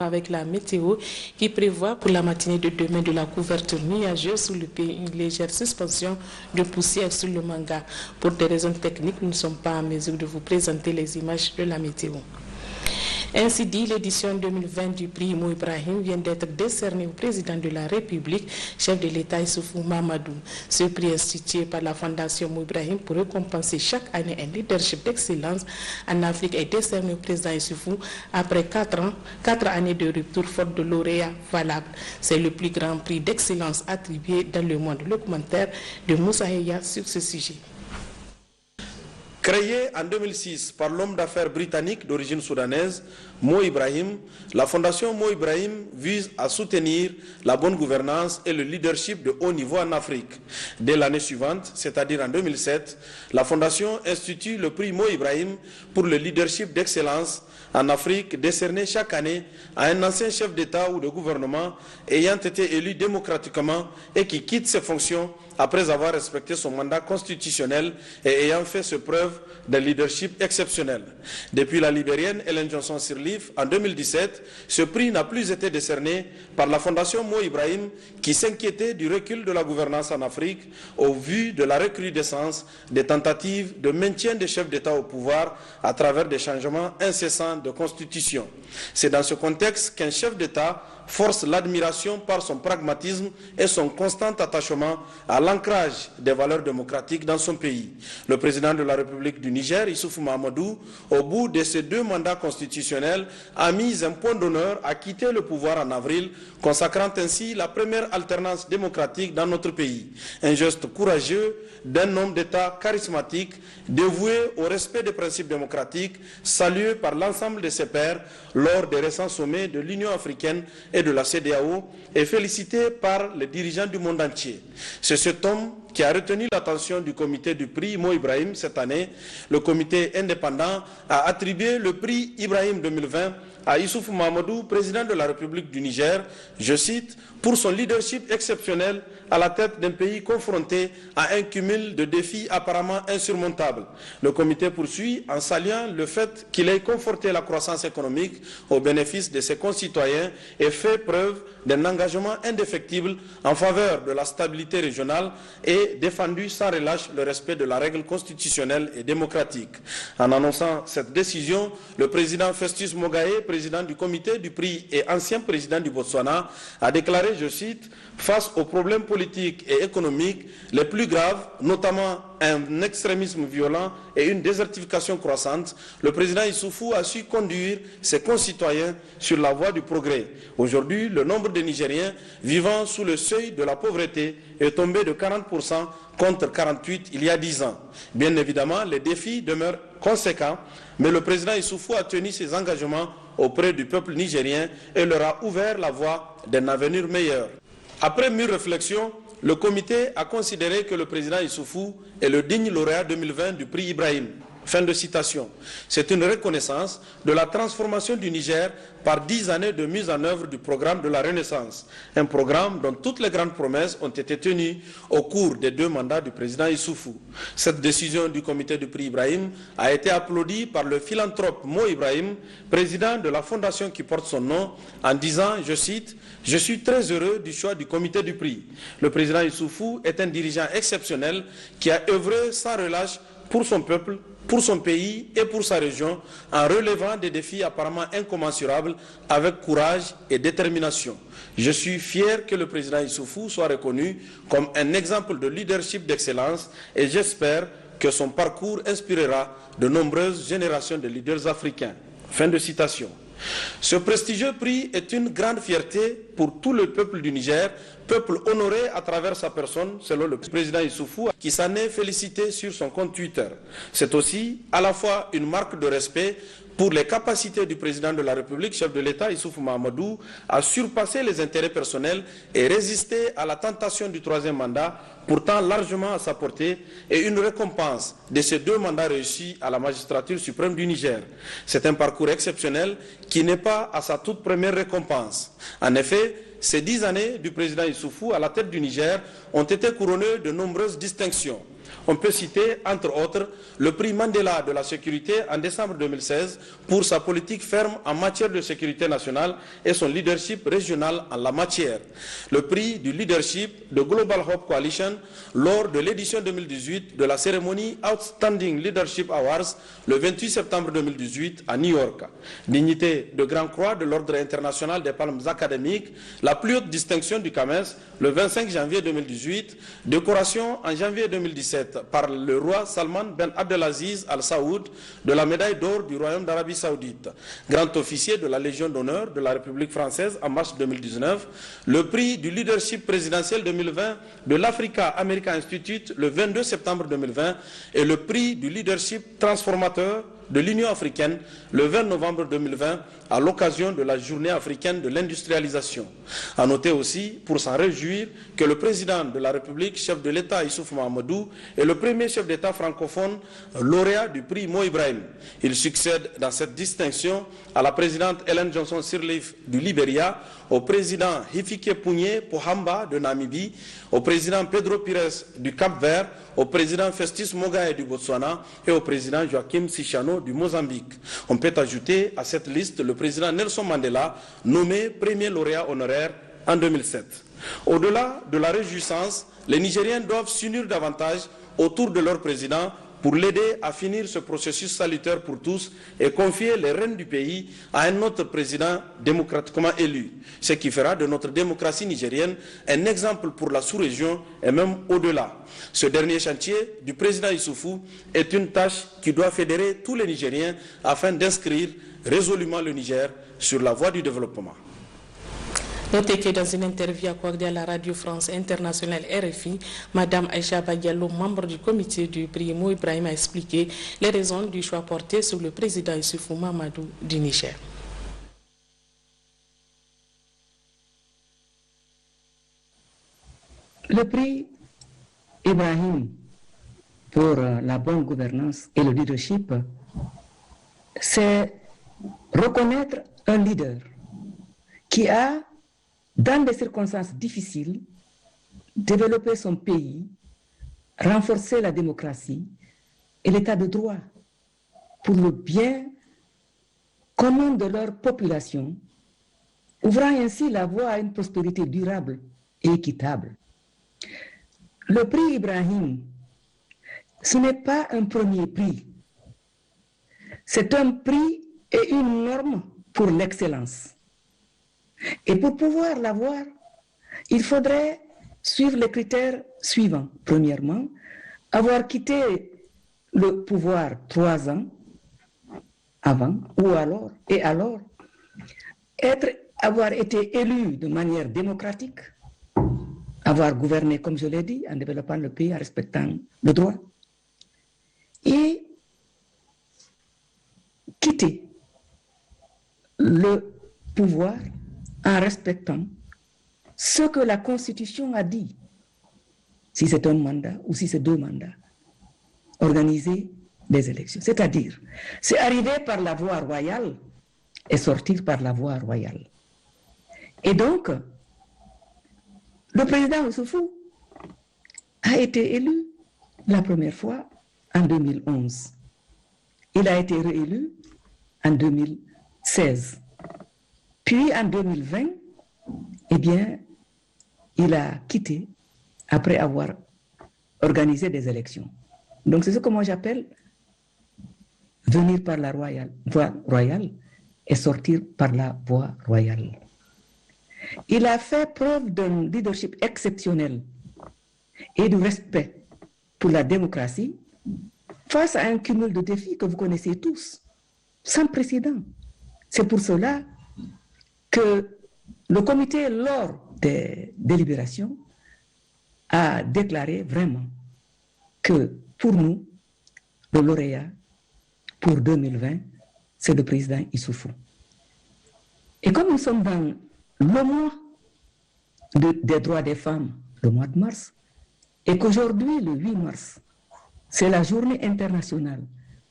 Avec la météo qui prévoit pour la matinée de demain de la couverture nuageuse sous le pays, une légère suspension de poussière sur le Manga. Pour des raisons techniques, nous ne sommes pas en mesure de vous présenter les images de la météo. Ainsi dit, l'édition 2020 du prix Mo Ibrahim vient d'être décernée au président de la République, chef de l'État Issoufou Mahamadou. Ce prix institué par la Fondation Mo Ibrahim pour récompenser chaque année un leadership d'excellence en Afrique est décerné au président Issoufou après 4 années de rupture faute de lauréat valable. C'est le plus grand prix d'excellence attribué dans le monde. Le commentaire de Moussa Heya sur ce sujet. Créée en 2006 par l'homme d'affaires britannique d'origine soudanaise, Mo Ibrahim, la fondation Mo Ibrahim vise à soutenir la bonne gouvernance et le leadership de haut niveau en Afrique. Dès l'année suivante, c'est-à-dire en 2007, la fondation institue le prix Mo Ibrahim pour le leadership d'excellence en Afrique, décerné chaque année à un ancien chef d'État ou de gouvernement ayant été élu démocratiquement et qui quitte ses fonctions après avoir respecté son mandat constitutionnel et ayant fait ses preuves d'un leadership exceptionnel. Depuis la libérienne Ellen Johnson Sirleaf, en 2017, ce prix n'a plus été décerné par la fondation Mo Ibrahim qui s'inquiétait du recul de la gouvernance en Afrique au vu de la recrudescence des tentatives de maintien des chefs d'État au pouvoir à travers des changements incessants de constitution. C'est dans ce contexte qu'un chef d'État force l'admiration par son pragmatisme et son constant attachement à l'ancrage des valeurs démocratiques dans son pays. Le président de la République du Niger, Issoufou Mahamadou, au bout de ses 2 mandats constitutionnels, a mis un point d'honneur à quitter le pouvoir en avril, consacrant ainsi la première alternance démocratique dans notre pays. Un geste courageux d'un homme d'État charismatique, dévoué au respect des principes démocratiques, salué par l'ensemble de ses pairs lors des récents sommets de l'Union africaine et de la CEDEAO et félicité par les dirigeants du monde entier. C'est cet homme qui a retenu l'attention du comité du prix Mo Ibrahim cette année. Le comité indépendant a attribué le prix Ibrahim 2020 à Issoufou Mahamadou, président de la République du Niger, je cite, pour son leadership exceptionnel à la tête d'un pays confronté à un cumul de défis apparemment insurmontables. Le comité poursuit en saluant le fait qu'il ait conforté la croissance économique au bénéfice de ses concitoyens et fait preuve d'un engagement indéfectible en faveur de la stabilité régionale et défendu sans relâche le respect de la règle constitutionnelle et démocratique. En annonçant cette décision, le président Festus Mogae, président du comité du prix et ancien président du Botswana, a déclaré, je cite, « Face aux problèmes politiques et économiques les plus graves, notamment un extrémisme violent et une désertification croissante, le président Issoufou a su conduire ses concitoyens sur la voie du progrès. Aujourd'hui, le nombre de Nigériens vivant sous le seuil de la pauvreté est tombé de 40% contre 48% il y a 10 ans. Bien évidemment, les défis demeurent conséquents, mais le président Issoufou a tenu ses engagements auprès du peuple nigérien et leur a ouvert la voie d'un avenir meilleur. Après mûre réflexion, le comité a considéré que le président Issoufou est le digne lauréat 2020 du prix Ibrahim. Fin de citation. C'est une reconnaissance de la transformation du Niger par 10 années de mise en œuvre du programme de la Renaissance. Un programme dont toutes les grandes promesses ont été tenues au cours des 2 mandats du président Issoufou. Cette décision du comité du prix Ibrahim a été applaudie par le philanthrope Mo Ibrahim, président de la fondation qui porte son nom, en disant, je cite, « Je suis très heureux du choix du comité du prix. Le président Issoufou est un dirigeant exceptionnel qui a œuvré sans relâche pour son peuple, pour son pays et pour sa région, en relevant des défis apparemment incommensurables avec courage et détermination. Je suis fier que le président Issoufou soit reconnu comme un exemple de leadership d'excellence et j'espère que son parcours inspirera de nombreuses générations de leaders africains. » Fin de citation. Ce prestigieux prix est une grande fierté pour tout le peuple du Niger, peuple honoré à travers sa personne, selon le président Issoufou, qui s'en est félicité sur son compte Twitter. C'est aussi à la fois une marque de respect pour les capacités du président de la République, chef de l'État, Issoufou Mahamadou, à surpasser les intérêts personnels et résister à la tentation du 3e mandat, pourtant largement à sa portée, et une récompense de ces 2 mandats réussis à la magistrature suprême du Niger. C'est un parcours exceptionnel qui n'est pas à sa toute première récompense. En effet, ces 10 années du président Issoufou à la tête du Niger ont été couronnées de nombreuses distinctions. On peut citer, entre autres, le prix Mandela de la sécurité en décembre 2016 pour sa politique ferme en matière de sécurité nationale et son leadership régional en la matière. Le prix du leadership de Global Hope Coalition lors de l'édition 2018 de la cérémonie Outstanding Leadership Awards le 28 septembre 2018 à New York. Dignité de Grand Croix de l'Ordre international des palmes académiques, la plus haute distinction du CAMES le 25 janvier 2018, décoration en janvier 2017 par le roi Salman Ben Abdelaziz Al Saoud de la médaille d'or du Royaume d'Arabie Saoudite, grand officier de la Légion d'honneur de la République française en mars 2019, le prix du leadership présidentiel 2020 de l'Africa America Institute le 22 septembre 2020 et le prix du leadership transformateur de l'Union africaine le 20 novembre 2020 à l'occasion de la journée africaine de l'industrialisation. À noter aussi, pour s'en réjouir, que le président de la République, chef de l'État Issoufou Mahamadou, est le premier chef d'État francophone lauréat du prix Mo Ibrahim. Il succède dans cette distinction à la présidente Ellen Johnson Sirleaf du Libéria, au président Hifikepunye Pohamba de Namibie, au président Pedro Pires du Cap-Vert, au président Festus Mogae du Botswana et au président Joaquim Sichano du Mozambique. On peut ajouter à cette liste le président Nelson Mandela, nommé premier lauréat honoraire en 2007. Au-delà de la réjouissance, les Nigériens doivent s'unir davantage autour de leur président pour l'aider à finir ce processus salutaire pour tous et confier les rênes du pays à un autre président démocratiquement élu, ce qui fera de notre démocratie nigérienne un exemple pour la sous-région et même au-delà. Ce dernier chantier du président Issoufou est une tâche qui doit fédérer tous les Nigériens afin d'inscrire résolument le Niger sur la voie du développement. Notez que dans une interview accordée à la Radio France Internationale RFI, Mme Aïcha Badiallo, membre du comité du prix Mo Ibrahim, a expliqué les raisons du choix porté sur le président Issoufou Mahamadou du Niger. Le prix Ibrahim pour la bonne gouvernance et le leadership, c'est reconnaître un leader qui a, dans des circonstances difficiles, développé son pays, renforcer la démocratie et l'état de droit pour le bien commun de leur population, ouvrant ainsi la voie à une prospérité durable et équitable. Le prix Ibrahim, ce n'est pas un premier prix, c'est un prix et une norme pour l'excellence. Et pour pouvoir l'avoir, il faudrait suivre les critères suivants. Premièrement, avoir quitté le pouvoir 3 ans avant, et alors, avoir été élu de manière démocratique, avoir gouverné, comme je l'ai dit, en développant le pays, en respectant le droit, et quitter le pouvoir en respectant ce que la Constitution a dit, si c'est un mandat ou si c'est 2 mandats, organiser des élections. C'est-à-dire, c'est arriver par la voie royale et sortir par la voie royale. Et donc, le président Issoufou a été élu la première fois en 2011. Il a été réélu en 2016. Puis en 2020, eh bien, il a quitté après avoir organisé des élections. Donc c'est ce que moi j'appelle venir par la voie royale et sortir par la voie royale. Il a fait preuve d'un leadership exceptionnel et de respect pour la démocratie face à un cumul de défis que vous connaissez tous, sans précédent. C'est pour cela que le comité, lors des délibérations, a déclaré vraiment que pour nous, le lauréat pour 2020, c'est le président Issoufou. Et comme nous sommes dans le mois des droits des femmes, le mois de mars, et qu'aujourd'hui, le 8 mars, c'est la journée internationale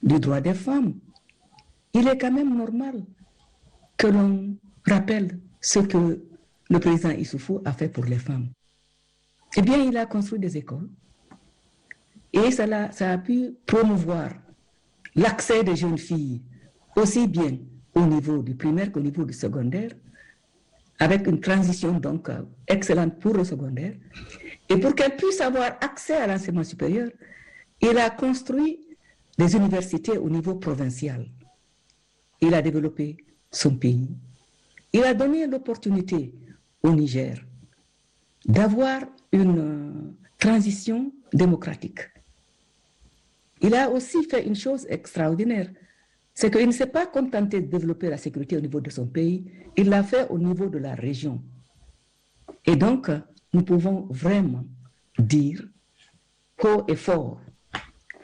du droit des femmes, il est quand même normal que l'on rappelle ce que le président Issoufou a fait pour les femmes. Eh bien, il a construit des écoles, Et ça a pu promouvoir l'accès des jeunes filles, aussi bien au niveau du primaire qu'au niveau du secondaire, avec une transition donc excellente pour le secondaire. Et pour qu'elles puissent avoir accès à l'enseignement supérieur, il a construit des universités au niveau provincial. Il a développé son pays. Il a donné l'opportunité au Niger d'avoir une transition démocratique. Il a aussi fait une chose extraordinaire, c'est qu'il ne s'est pas contenté de développer la sécurité au niveau de son pays, il l'a fait au niveau de la région. Et donc, nous pouvons vraiment dire haut et fort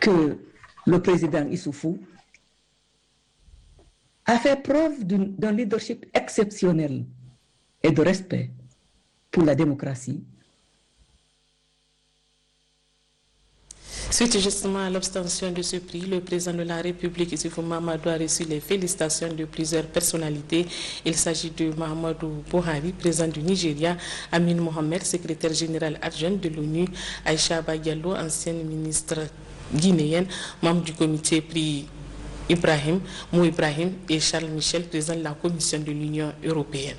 que le président Issoufou a fait preuve d'un leadership exceptionnel et de respect pour la démocratie. Suite justement à l'obtention de ce prix, le président de la République, Issoufou Mahamadou, a reçu les félicitations de plusieurs personnalités. Il s'agit de Mahamadou Buhari, président du Nigeria, Amin Mohamed, secrétaire général adjoint de l'ONU, Aïcha Diallo, ancienne ministre guinéenne, membre du comité prix Mo Ibrahim et Charles Michel, président de la Commission de l'Union européenne.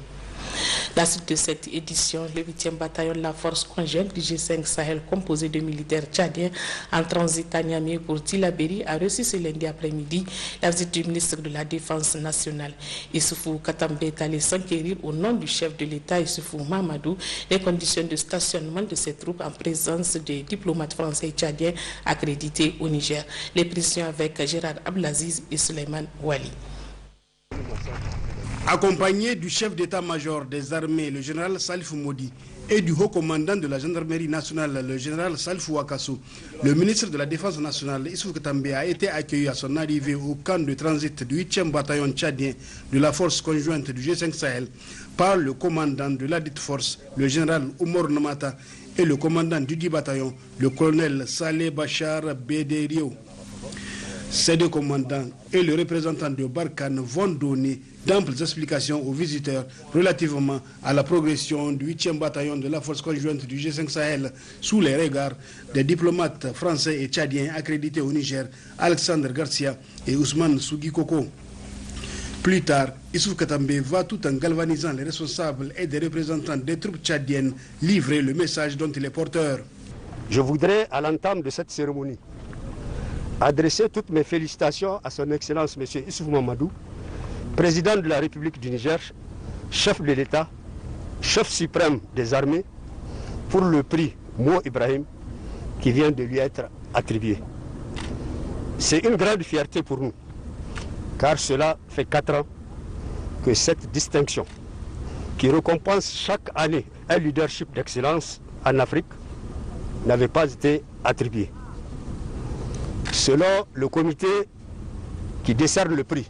La suite de cette édition, le 8e bataillon de la force conjointe du G5 Sahel, composé de militaires tchadiens en transit à Niamey pour Tillabéri, a reçu ce lundi après-midi la visite du ministre de la Défense nationale. Issoufou Katambe est allé s'enquérir au nom du chef de l'État, Issoufou Mahamadou, les conditions de stationnement de ces troupes en présence des diplomates français et tchadiens accrédités au Niger. Les précisions avec Gérard Ablaziz et Suleiman Wali. Accompagné du chef d'état-major des armées, le général Salif Modi, et du haut commandant de la gendarmerie nationale, le général Salif Ouakasso, le ministre de la Défense nationale, Issoufou Katambe, a été accueilli à son arrivée au camp de transit du 8e bataillon tchadien de la force conjointe du G5 Sahel par le commandant de la dite force, le général Oumar Namata, et le commandant du 10 bataillon, le colonel Saleh Bachar Bederio. Ces deux commandants et le représentant de Barkhane vont donner d'amples explications aux visiteurs relativement à la progression du 8e bataillon de la force conjointe du G5 Sahel sous les regards des diplomates français et tchadiens accrédités au Niger, Alexandre Garcia et Ousmane Sougikoko. Plus tard, Issoufou Katambe va, tout en galvanisant les responsables et des représentants des troupes tchadiennes, livrer le message dont il est porteur. Je voudrais, à l'entame de cette cérémonie, adresser toutes mes félicitations à son Excellence M. Issoufou Mahamadou, président de la République du Niger, chef de l'État, chef suprême des armées, pour le prix Mo Ibrahim qui vient de lui être attribué. C'est une grande fierté pour nous, car cela fait 4 ans que cette distinction, qui récompense chaque année un leadership d'excellence en Afrique, n'avait pas été attribuée. Selon le comité qui décerne le prix,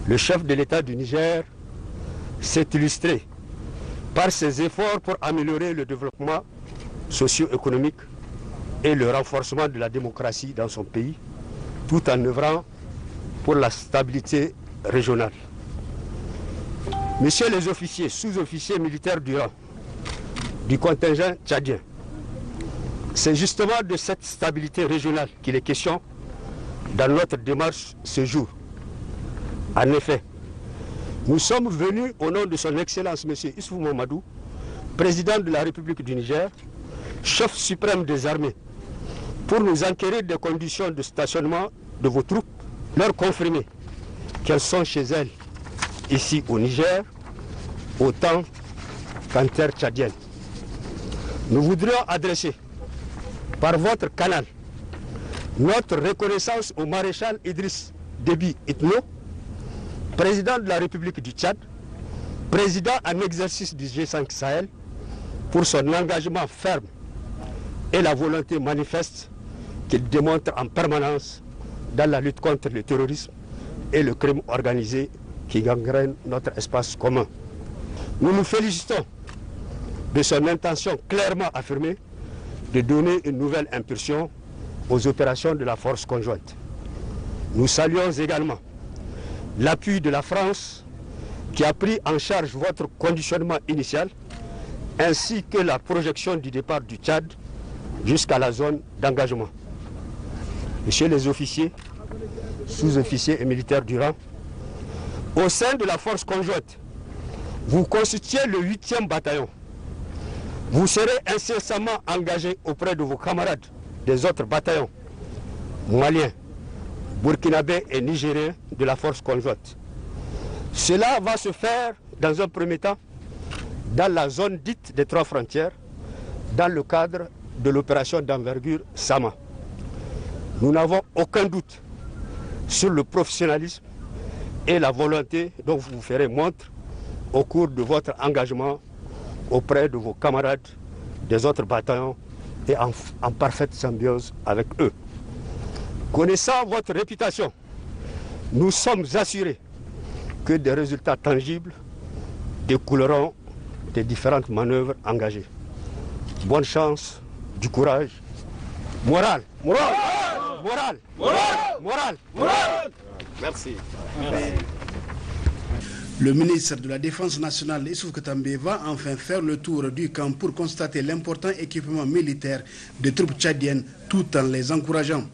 le chef de l'État du Niger s'est illustré par ses efforts pour améliorer le développement socio-économique et le renforcement de la démocratie dans son pays, tout en œuvrant pour la stabilité régionale. Messieurs les officiers, sous-officiers militaires du rang du contingent tchadien, c'est justement de cette stabilité régionale qu'il est question dans notre démarche ce jour. En effet, nous sommes venus au nom de son Excellence M. Issoufou Mahamadou, président de la République du Niger, chef suprême des armées, pour nous enquérir des conditions de stationnement de vos troupes, leur confirmer qu'elles sont chez elles, ici au Niger, autant qu'en terre tchadienne. Nous voudrions adresser par votre canal notre reconnaissance au maréchal Idriss Déby Itno, président de la République du Tchad, président en exercice du G5 Sahel, pour son engagement ferme et la volonté manifeste qu'il démontre en permanence dans la lutte contre le terrorisme et le crime organisé qui gangrène notre espace commun. Nous nous félicitons de son intention clairement affirmée de donner une nouvelle impulsion aux opérations de la force conjointe. Nous saluons également l'appui de la France qui a pris en charge votre conditionnement initial ainsi que la projection du départ du Tchad jusqu'à la zone d'engagement. Messieurs les officiers, sous-officiers et militaires du rang, au sein de la force conjointe, vous constituez le 8e bataillon. Vous serez incessamment engagés auprès de vos camarades des autres bataillons maliens, burkinabés et nigériens de la force conjointe. Cela va se faire dans un premier temps dans la zone dite des 3 frontières, dans le cadre de l'opération d'envergure Sama. Nous n'avons aucun doute sur le professionnalisme et la volonté dont vous vous ferez montre au cours de votre engagement auprès de vos camarades des autres bataillons et en parfaite symbiose avec eux. Connaissant votre réputation, nous sommes assurés que des résultats tangibles découleront des différentes manœuvres engagées. Bonne chance, du courage, morale, morale, morale, morale, morale, morale. Merci. Le ministre de la Défense nationale, Issoufou Ketambe, va enfin faire le tour du camp pour constater l'important équipement militaire des troupes tchadiennes tout en les encourageant.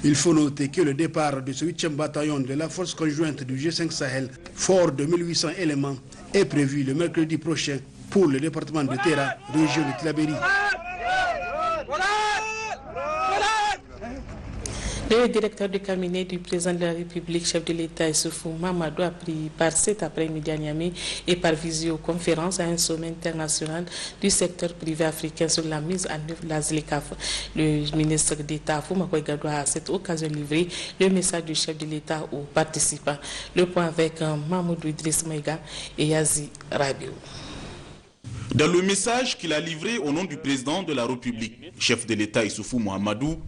Il faut noter que le départ de ce 8e bataillon de la force conjointe du G5 Sahel, fort de 1800 éléments, est prévu le mercredi prochain pour le département de Terra, région de Tillabéri. Le directeur de cabinet du président de la République, chef de l'État Issoufou Mahamadou, a pris part cet après-midi à Niamey et par visioconférence à un sommet international du secteur privé africain sur la mise en œuvre de la ZLECAf. Le ministre d'État Foumakoy Gadou a à cette occasion livré le message du chef de l'État aux participants. Le point avec Mamadou Idriss Maïga et Yazi Rabiou. Dans le message qu'il a livré au nom du président de la République, chef de l'État Issoufou Mahamadou,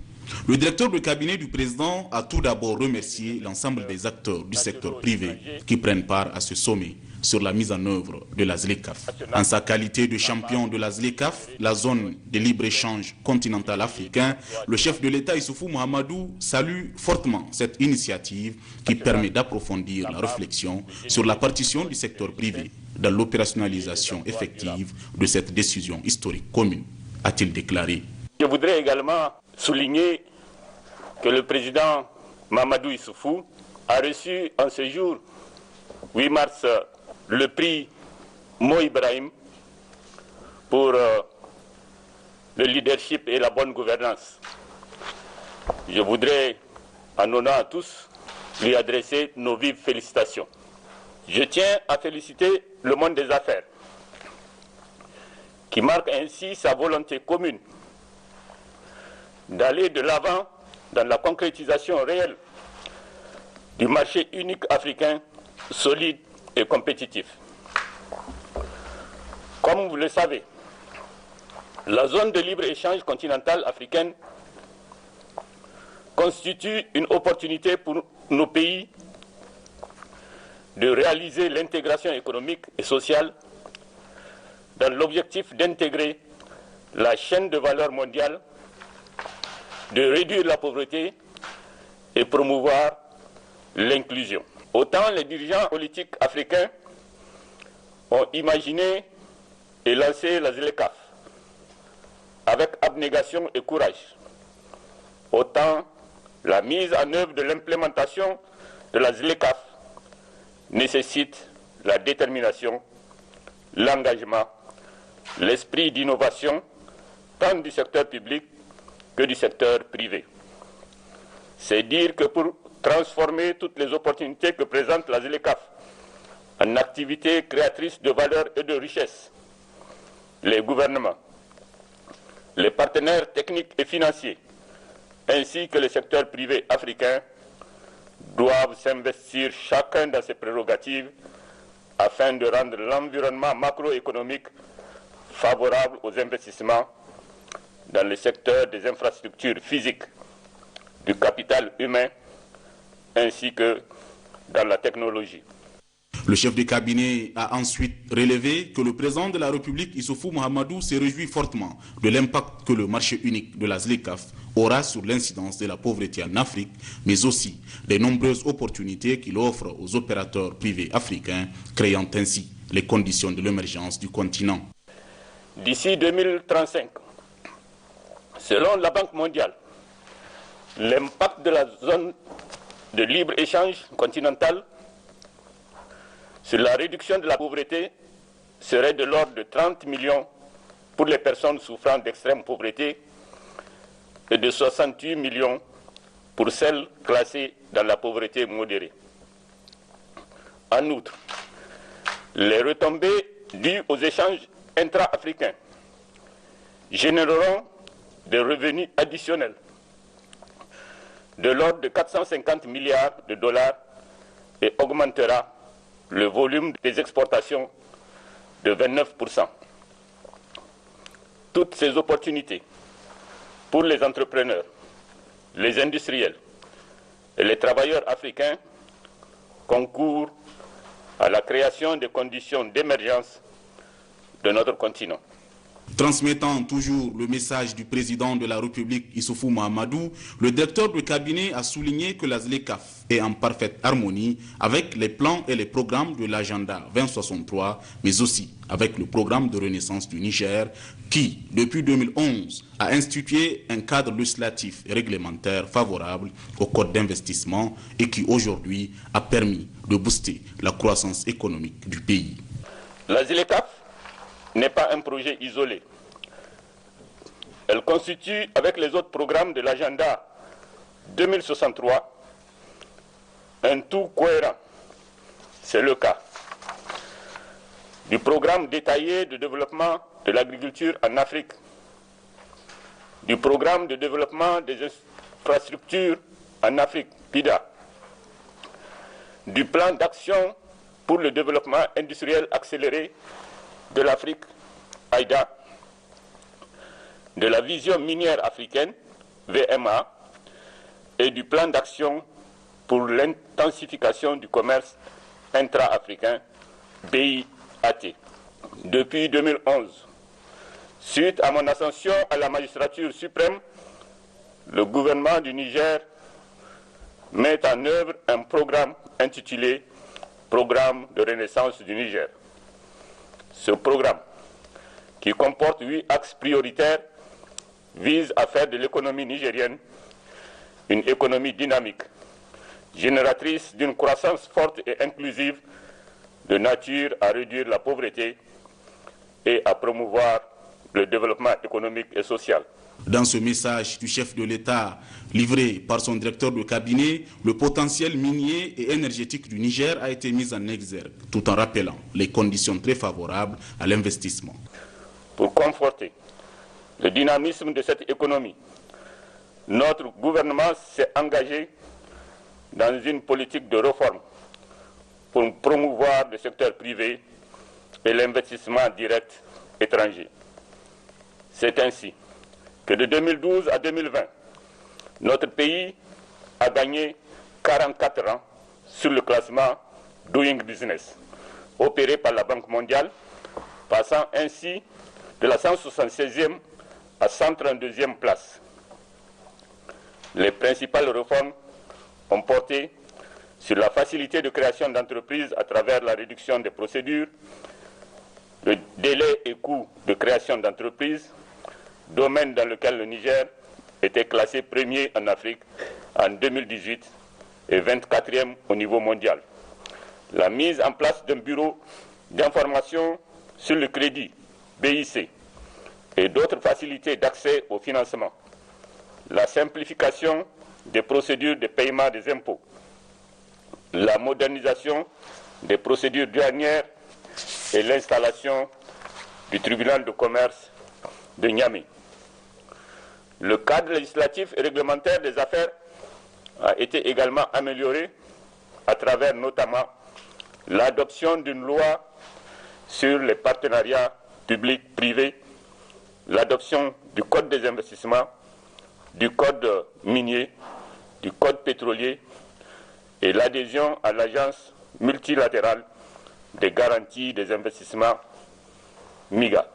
le directeur de cabinet du président a tout d'abord remercié l'ensemble des acteurs du secteur privé qui prennent part à ce sommet sur la mise en œuvre de la ZLECAf. En sa qualité de champion de la ZLECAf, la zone de libre-échange continental africain, le chef de l'État Issoufou Mahamadou salue fortement cette initiative qui permet d'approfondir la réflexion sur la partition du secteur privé dans l'opérationnalisation effective de cette décision historique commune, a-t-il déclaré. Je voudrais également souligner que le président Mahamadou Issoufou a reçu en ce jour, 8 mars, le prix Mo Ibrahim pour le leadership et la bonne gouvernance. Je voudrais, en honneur à tous, lui adresser nos vives félicitations. Je tiens à féliciter le monde des affaires, qui marque ainsi sa volonté commune d'aller de l'avant dans la concrétisation réelle du marché unique africain solide et compétitif. Comme vous le savez, la zone de libre-échange continentale africaine constitue une opportunité pour nos pays de réaliser l'intégration économique et sociale dans l'objectif d'intégrer la chaîne de valeur mondiale, de réduire la pauvreté et promouvoir l'inclusion. Autant les dirigeants politiques africains ont imaginé et lancé la ZLECAf avec abnégation et courage, autant la mise en œuvre de l'implémentation de la ZLECAf nécessite la détermination, l'engagement, l'esprit d'innovation tant du secteur public que du secteur privé. C'est dire que pour transformer toutes les opportunités que présente la ZLECAf en activités créatrices de valeur et de richesse, les gouvernements, les partenaires techniques et financiers, ainsi que le secteur privé africain, doivent s'investir chacun dans ses prérogatives afin de rendre l'environnement macroéconomique favorable aux investissements dans le secteur des infrastructures physiques, du capital humain, ainsi que dans la technologie. Le chef de cabinet a ensuite relevé que le président de la République, Issoufou Mahamadou, se réjouit fortement de l'impact que le marché unique de la ZLECAf aura sur l'incidence de la pauvreté en Afrique, mais aussi des nombreuses opportunités qu'il offre aux opérateurs privés africains, créant ainsi les conditions de l'émergence du continent. D'ici 2035, Selon la Banque mondiale, l'impact de la zone de libre-échange continentale sur la réduction de la pauvreté serait de l'ordre de 30 millions pour les personnes souffrant d'extrême pauvreté et de 68 millions pour celles classées dans la pauvreté modérée. En outre, les retombées dues aux échanges intra-africains généreront des revenus additionnels de l'ordre de 450 milliards de dollars et augmentera le volume des exportations de 29%. Toutes ces opportunités pour les entrepreneurs, les industriels et les travailleurs africains concourent à la création des conditions d'émergence de notre continent. Transmettant toujours le message du président de la République Issoufou Mahamadou, le directeur de cabinet a souligné que la ZLECAf est en parfaite harmonie avec les plans et les programmes de l'agenda 2063, mais aussi avec le programme de renaissance du Niger qui, depuis 2011, a institué un cadre législatif et réglementaire favorable au code d'investissement et qui aujourd'hui a permis de booster la croissance économique du pays. La ZLECAf n'est pas un projet isolé. Elle constitue, avec les autres programmes de l'agenda 2063, un tout cohérent. C'est le cas du programme détaillé de développement de l'agriculture en Afrique, du programme de développement des infrastructures en Afrique, PIDA, du plan d'action pour le développement industriel accéléré de l'Afrique, AIDA, de la vision minière africaine, VMA, et du plan d'action pour l'intensification du commerce intra-africain, BIAT. Depuis 2011, suite à mon ascension à la magistrature suprême, le gouvernement du Niger met en œuvre un programme intitulé « Programme de renaissance du Niger ». Ce programme, qui comporte 8 axes prioritaires, vise à faire de l'économie nigérienne une économie dynamique, génératrice d'une croissance forte et inclusive, de nature à réduire la pauvreté et à promouvoir le développement économique et social. Dans ce message du chef de l'État livré par son directeur de cabinet, le potentiel minier et énergétique du Niger a été mis en exergue, tout en rappelant les conditions très favorables à l'investissement. Pour conforter le dynamisme de cette économie, notre gouvernement s'est engagé dans une politique de réforme pour promouvoir le secteur privé et l'investissement direct étranger. C'est ainsi que de 2012 à 2020, notre pays a gagné 44 rangs sur le classement Doing Business, opéré par la Banque mondiale, passant ainsi de la 176e à 132e place. Les principales réformes ont porté sur la facilité de création d'entreprises à travers la réduction des procédures, le délai et coût de création d'entreprises, domaine dans lequel le Niger était classé premier en Afrique en 2018 et 24e au niveau mondial. La mise en place d'un bureau d'information sur le crédit, BIC, et d'autres facilités d'accès au financement. La simplification des procédures de paiement des impôts. La modernisation des procédures douanières et l'installation du tribunal de commerce de Niamey. Le cadre législatif et réglementaire des affaires a été également amélioré à travers notamment l'adoption d'une loi sur les partenariats publics-privés, l'adoption du code des investissements, du code minier, du code pétrolier et l'adhésion à l'agence multilatérale des garanties des investissements MIGA.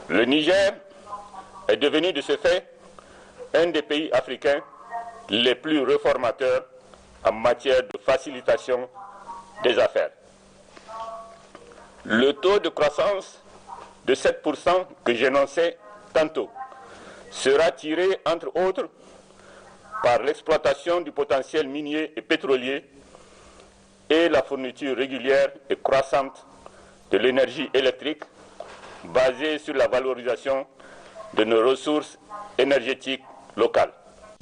Le Niger est devenu de ce fait un des pays africains les plus réformateurs en matière de facilitation des affaires. Le taux de croissance de 7% que j'énonçais tantôt sera tiré, entre autres, par l'exploitation du potentiel minier et pétrolier et la fourniture régulière et croissante de l'énergie électrique basée sur la valorisation de nos ressources énergétiques locales.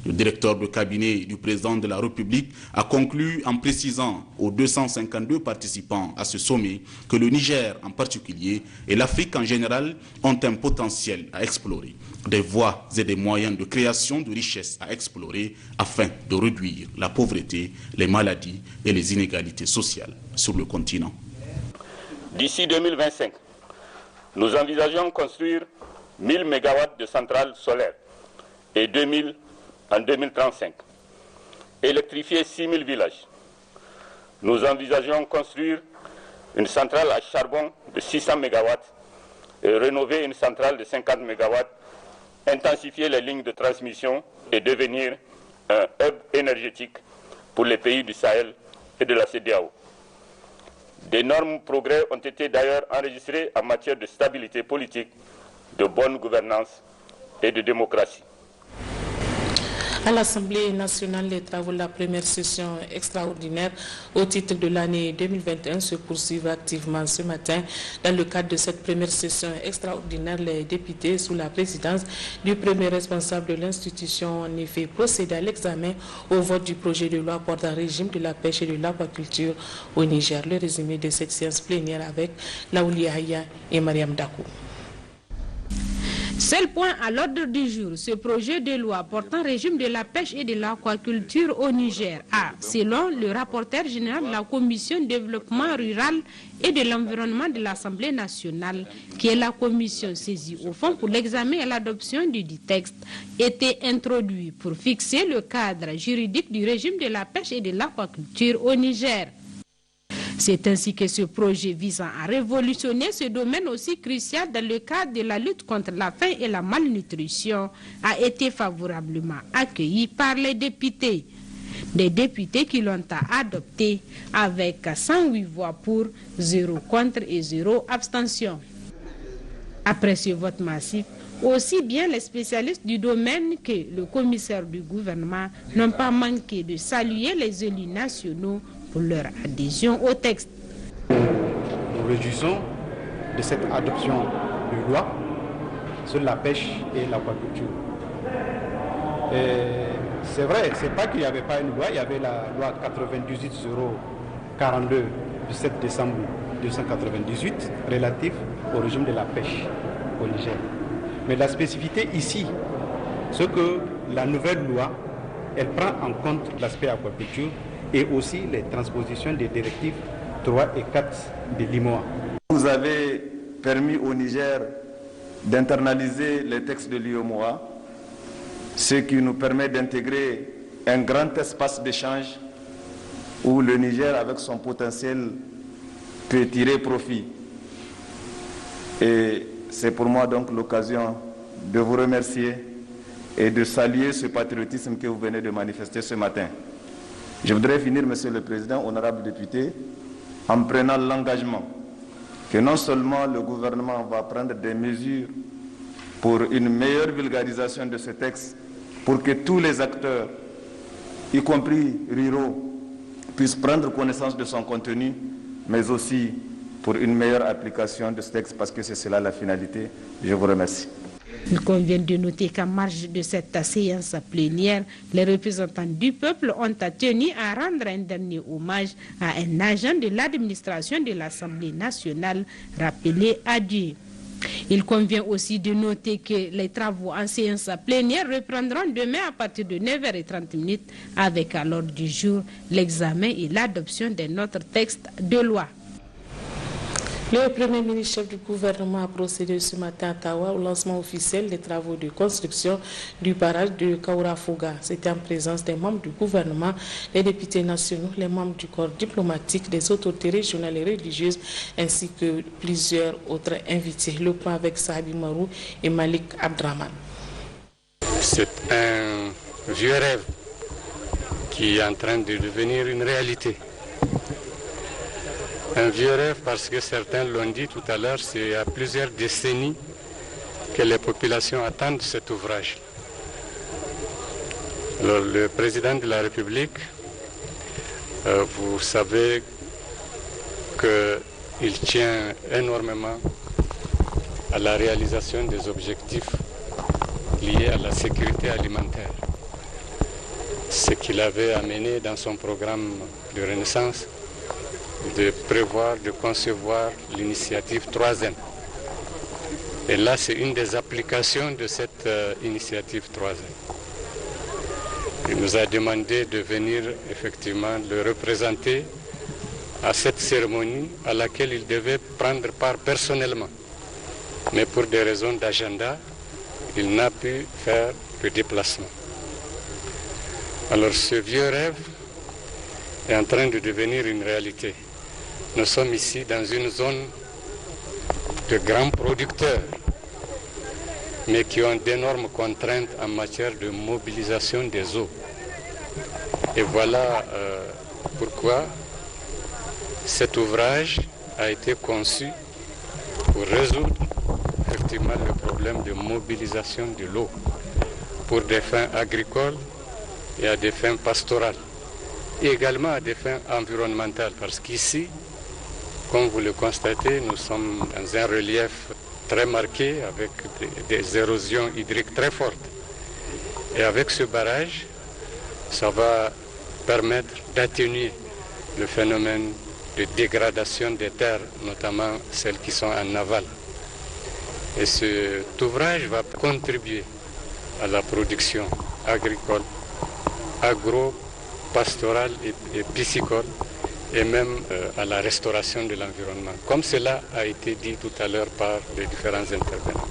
Le directeur de cabinet du président de la République a conclu en précisant aux 252 participants à ce sommet que le Niger en particulier et l'Afrique en général ont un potentiel à explorer, des voies et des moyens de création de richesses à explorer afin de réduire la pauvreté, les maladies et les inégalités sociales sur le continent. D'ici 2025, nous envisageons construire 1000 MW de centrales solaires et 2000 en 2035, électrifier 6000 villages. Nous envisageons construire une centrale à charbon de 600 MW et rénover une centrale de 50 MW, intensifier les lignes de transmission et devenir un hub énergétique pour les pays du Sahel et de la CEDEAO. D'énormes progrès ont été d'ailleurs enregistrés en matière de stabilité politique, de bonne gouvernance et de démocratie. À l'Assemblée nationale, les travaux de la première session extraordinaire au titre de l'année 2021 se poursuivent activement ce matin. Dans le cadre de cette première session extraordinaire, les députés, sous la présidence du premier responsable de l'institution, ont en effet procédé à l'examen au vote du projet de loi portant régime de la pêche et de l'aquaculture au Niger. Le résumé de cette séance plénière avec Laouli Aya et Mariam Dakou. Seul point à l'ordre du jour, ce projet de loi portant régime de la pêche et de l'aquaculture au Niger a, selon le rapporteur général de la Commission développement rural et de l'environnement de l'Assemblée nationale, qui est la commission saisie au fond pour l'examen et l'adoption du dit texte, été introduit pour fixer le cadre juridique du régime de la pêche et de l'aquaculture au Niger. C'est ainsi que ce projet visant à révolutionner ce domaine aussi crucial dans le cadre de la lutte contre la faim et la malnutrition a été favorablement accueilli par les députés. Des députés qui l'ont adopté avec 108 voix pour, 0 contre et 0 abstention. Après ce vote massif, aussi bien les spécialistes du domaine que le commissaire du gouvernement n'ont pas manqué de saluer les élus nationaux pour leur adhésion au texte. Nous réjouissons de cette adoption de loi sur la pêche et l'aquaculture. C'est vrai, c'est pas qu'il n'y avait pas une loi, il y avait la loi 98-042 du 7 décembre 1998 relative au régime de la pêche au Niger. Mais la spécificité ici, c'est que la nouvelle loi, elle prend en compte l'aspect aquaculture et aussi les transpositions des directives 3 et 4 de l'IMOA. Vous avez permis au Niger d'internaliser les textes de l'IMOA, ce qui nous permet d'intégrer un grand espace d'échange où le Niger, avec son potentiel, peut tirer profit. Et c'est pour moi donc l'occasion de vous remercier et de saluer ce patriotisme que vous venez de manifester ce matin. Je voudrais finir, Monsieur le Président, honorables députés, en prenant l'engagement que non seulement le gouvernement va prendre des mesures pour une meilleure vulgarisation de ce texte, pour que tous les acteurs, y compris ruraux, puissent prendre connaissance de son contenu, mais aussi pour une meilleure application de ce texte, parce que c'est cela la finalité. Je vous remercie. Il convient de noter qu'en marge de cette séance plénière, les représentants du peuple ont tenu à rendre un dernier hommage à un agent de l'administration de l'Assemblée nationale rappelé à Dieu. Il convient aussi de noter que les travaux en séance plénière reprendront demain à partir de 9h30 avec à l'ordre du jour l'examen et l'adoption de notre texte de loi. Le Premier ministre chef du gouvernement a procédé ce matin à Tawa au lancement officiel des travaux de construction du barrage de Kaourafoga. C'était en présence des membres du gouvernement, les députés nationaux, les membres du corps diplomatique, des autorités régionales et religieuses, ainsi que plusieurs autres invités. Le point avec Sahabi Marou et Malik Abdraman. C'est un vieux rêve qui est en train de devenir une réalité. Un vieux rêve parce que certains l'ont dit tout à l'heure, c'est il y a plusieurs décennies que les populations attendent cet ouvrage. Alors, le président de la République, vous savez qu'il tient énormément à la réalisation des objectifs liés à la sécurité alimentaire. Ce qu'il avait amené dans son programme de Renaissance, de prévoir, de concevoir l'initiative 3M. Et là, c'est une des applications de cette initiative 3M. Il nous a demandé de venir effectivement le représenter à cette cérémonie à laquelle il devait prendre part personnellement. Mais pour des raisons d'agenda, il n'a pu faire le déplacement. Alors ce vieux rêve est en train de devenir une réalité. Nous sommes ici dans une zone de grands producteurs, mais qui ont d'énormes contraintes en matière de mobilisation des eaux. Et voilà pourquoi cet ouvrage a été conçu pour résoudre effectivement le problème de mobilisation de l'eau pour des fins agricoles et à des fins pastorales, et également à des fins environnementales, parce qu'ici, comme vous le constatez, nous sommes dans un relief très marqué avec des érosions hydriques très fortes. Et avec ce barrage, ça va permettre d'atténuer le phénomène de dégradation des terres, notamment celles qui sont en aval. Et cet ouvrage va contribuer à la production agricole, agro-pastorale et piscicole, et même à la restauration de l'environnement, comme cela a été dit tout à l'heure par les différents intervenants.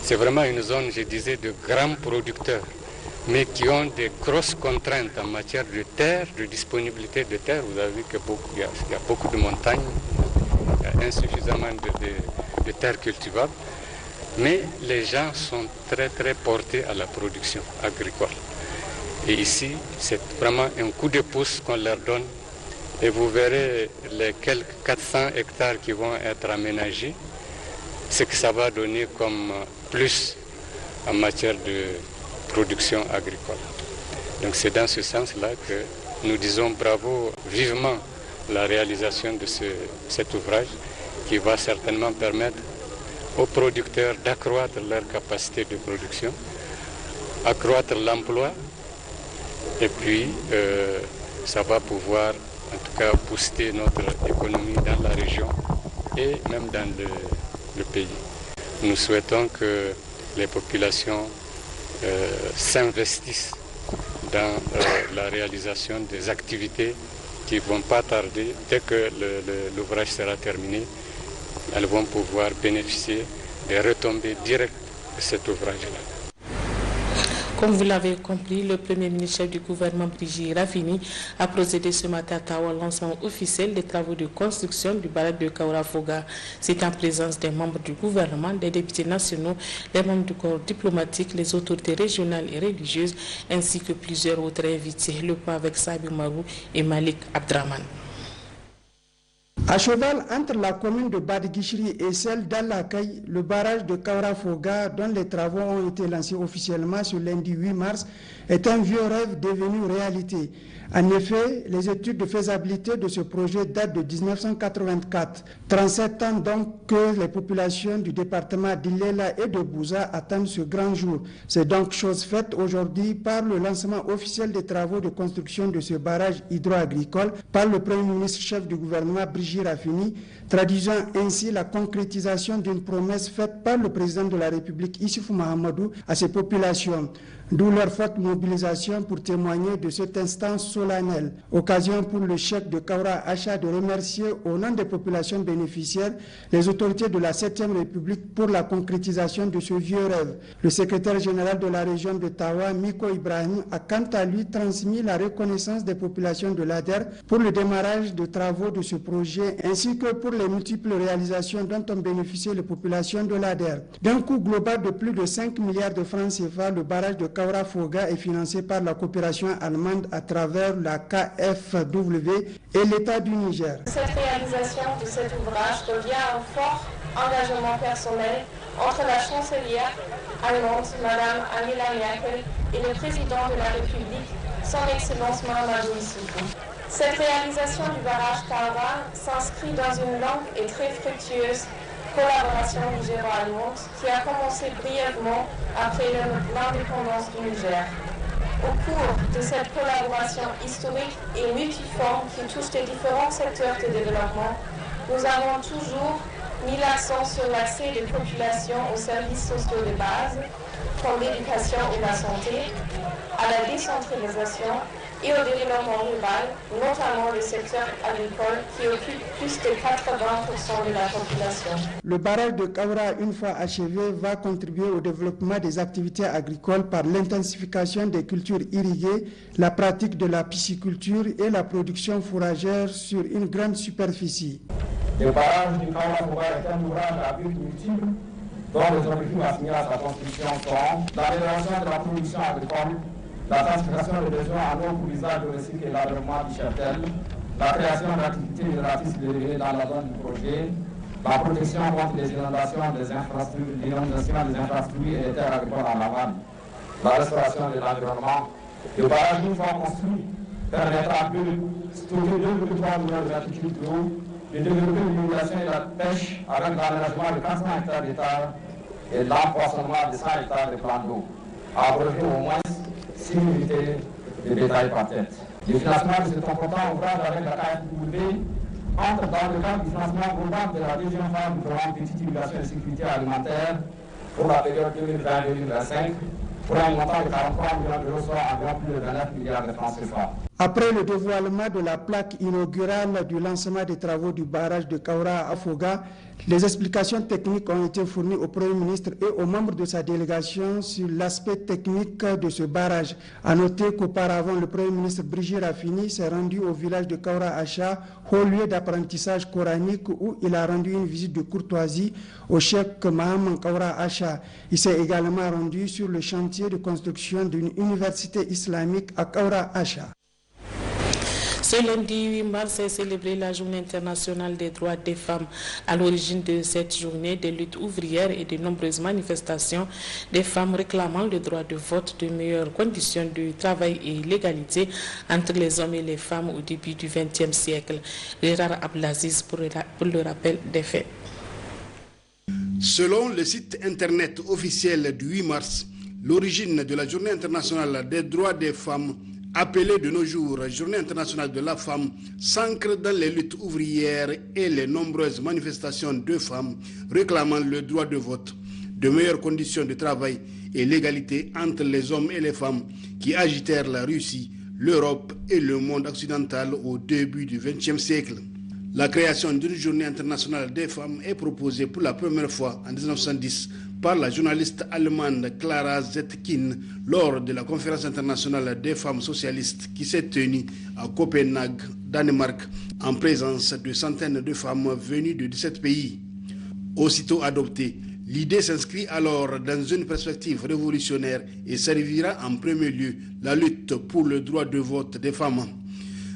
C'est vraiment une zone, je disais, de grands producteurs, mais qui ont des grosses contraintes en matière de terre, de disponibilité de terre. Vous avez vu qu'il y a beaucoup de montagnes, il y a insuffisamment de terres cultivables, mais les gens sont très très portés à la production agricole. Et ici, c'est vraiment un coup de pouce qu'on leur donne. Et vous verrez les quelques 400 hectares qui vont être aménagés, ce que ça va donner comme plus en matière de production agricole. Donc c'est dans ce sens-là que nous disons bravo vivement la réalisation de cet ouvrage qui va certainement permettre aux producteurs d'accroître leur capacité de production, accroître l'emploi, et puis ça va pouvoir en tout cas booster notre économie dans la région et même dans le pays. Nous souhaitons que les populations s'investissent dans la réalisation des activités qui ne vont pas tarder. Dès que l'ouvrage sera terminé, elles vont pouvoir bénéficier des retombées directes de cet ouvrage-là. Comme vous l'avez compris, le Premier ministre chef du gouvernement, Brigitte Raffini, a procédé ce matin à Tawa au lancement officiel des travaux de construction du barrage de Kaoura-Foga. C'est en présence des membres du gouvernement, des députés nationaux, les membres du corps diplomatique, les autorités régionales et religieuses, ainsi que plusieurs autres invités. Le point avec Sabi Marou et Malik Abdraman. À cheval entre la commune de Badiguichri et celle d'Al-Akaï, le barrage de Kaoura-Foga, dont les travaux ont été lancés officiellement ce lundi 8 mars, est un vieux rêve devenu réalité. En effet, les études de faisabilité de ce projet datent de 1984. 37 ans donc que les populations du département d'Ilela et de Bouza attendent ce grand jour. C'est donc chose faite aujourd'hui par le lancement officiel des travaux de construction de ce barrage hydro-agricole par le Premier ministre chef du gouvernement Brigitte Raffini, traduisant ainsi la concrétisation d'une promesse faite par le président de la République Issoufou Mahamadou à ses populations. D'où leur forte mobilisation pour témoigner de cet instant solennel. Occasion pour le chef de Kaoura Acha de remercier au nom des populations bénéficiaires les autorités de la 7e République pour la concrétisation de ce vieux rêve. Le secrétaire général de la région de Tawa, Miko Ibrahim, a quant à lui transmis la reconnaissance des populations de l'ADER pour le démarrage de travaux de ce projet ainsi que pour les multiples réalisations dont ont bénéficié les populations de l'ADER. D'un coût global de plus de 5 milliards de francs CFA, le barrage de Kaoura-Foga est financé par la coopération allemande à travers la KfW et l'État du Niger. Cette réalisation de cet ouvrage revient en fort engagement personnel entre la chancelière allemande, Madame Angela Merkel, et le président de la République, son Excellence Mahamadou Issoufou. Cette réalisation du barrage Kawa s'inscrit dans une longue et très fructueuse collaboration nigéro-allemande qui a commencé brièvement après l'indépendance du Niger. Au cours de cette collaboration historique et multiforme qui touche les différents secteurs de développement, nous avons toujours mis l'accent sur l'accès des populations aux services sociaux de base, comme l'éducation et la santé, à la décentralisation et au développement rural, notamment le secteur agricole qui occupe plus de 80% de la population. Le barrage de Kaura, une fois achevé, va contribuer au développement des activités agricoles par l'intensification des cultures irriguées, la pratique de la pisciculture et la production fourragère sur une grande superficie. Le barrage du Kaura est un ouvrage à but multiple dont les objectifs assignés à sa construction sont l'amélioration de la production agricole, la satisfaction des besoins en eau pour l'usage de recycle et l'environnement du cheptel, la création d'activités génératrices dérivées dans la zone du projet, la protection contre les inondations des infrastructures, et des terres agricoles en aval, la restauration de l'environnement. Le barrage, une fois construit, permettra de stocker 2,3 millions de mètres cubes d'eau, de développer l'irrigation et la pêche avec l'aménagement de 400 hectares d'hectares et l'empoisonnement de 100 hectares de plans d'eau, à abreuver au moins 6 unités de bétail par tête. Le financement de cet important ouvrage avec la KfW entre dans le cadre du financement global de la deuxième phase du programme Petite Irrigation et Sécurité Alimentaire pour la période 2020-2025 pour un montant de 43 millions d'euros, soit environ plus de 29 milliards de francs CFA. Après le dévoilement de la plaque inaugurale du lancement des travaux du barrage de Kaura à Foga, les explications techniques ont été fournies au Premier ministre et aux membres de sa délégation sur l'aspect technique de ce barrage. À noter qu'auparavant, le Premier ministre Brigitte Raffini s'est rendu au village de Kaura Acha, haut lieu d'apprentissage coranique, où il a rendu une visite de courtoisie au cheikh Mahaman Kaura Acha. Il s'est également rendu sur le chantier de construction d'une université islamique à Kaura Acha. Ce lundi 8 mars est célébrée la Journée internationale des droits des femmes. À l'origine de cette journée, des luttes ouvrières et de nombreuses manifestations des femmes réclamant le droit de vote, de meilleures conditions de travail et l'égalité entre les hommes et les femmes au début du XXe siècle. Gérard Abdelaziz pour le rappel des faits. Selon le site internet officiel du 8 mars, l'origine de la Journée internationale des droits des femmes, appelée de nos jours Journée internationale de la femme, s'ancre dans les luttes ouvrières et les nombreuses manifestations de femmes réclamant le droit de vote, de meilleures conditions de travail et l'égalité entre les hommes et les femmes qui agitèrent la Russie, l'Europe et le monde occidental au début du XXe siècle. La création d'une journée internationale des femmes est proposée pour la première fois en 1910 par la journaliste allemande Clara Zetkin lors de la conférence internationale des femmes socialistes qui s'est tenue à Copenhague, Danemark, en présence de centaines de femmes venues de 17 pays. Aussitôt adoptée, l'idée s'inscrit alors dans une perspective révolutionnaire et servira en premier lieu la lutte pour le droit de vote des femmes.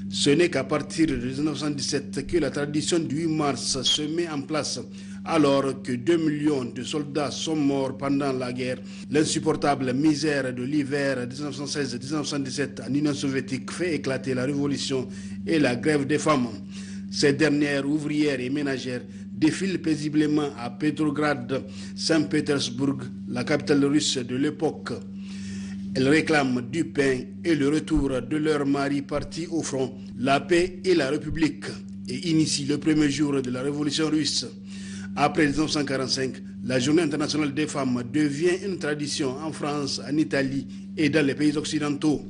Ce n'est qu'à partir de 1917 que la tradition du 8 mars se met en place, alors que 2 millions de soldats sont morts pendant la guerre. L'insupportable misère de l'hiver 1916-1917 en Union soviétique fait éclater la révolution et la grève des femmes. Ces dernières, ouvrières et ménagères, défilent paisiblement à Petrograd, Saint-Pétersbourg, la capitale russe de l'époque. Elles réclament du pain et le retour de leurs maris partis au front, la paix et la République, et initient le premier jour de la révolution russe. Après 1945, la Journée internationale des femmes devient une tradition en France, en Italie et dans les pays occidentaux.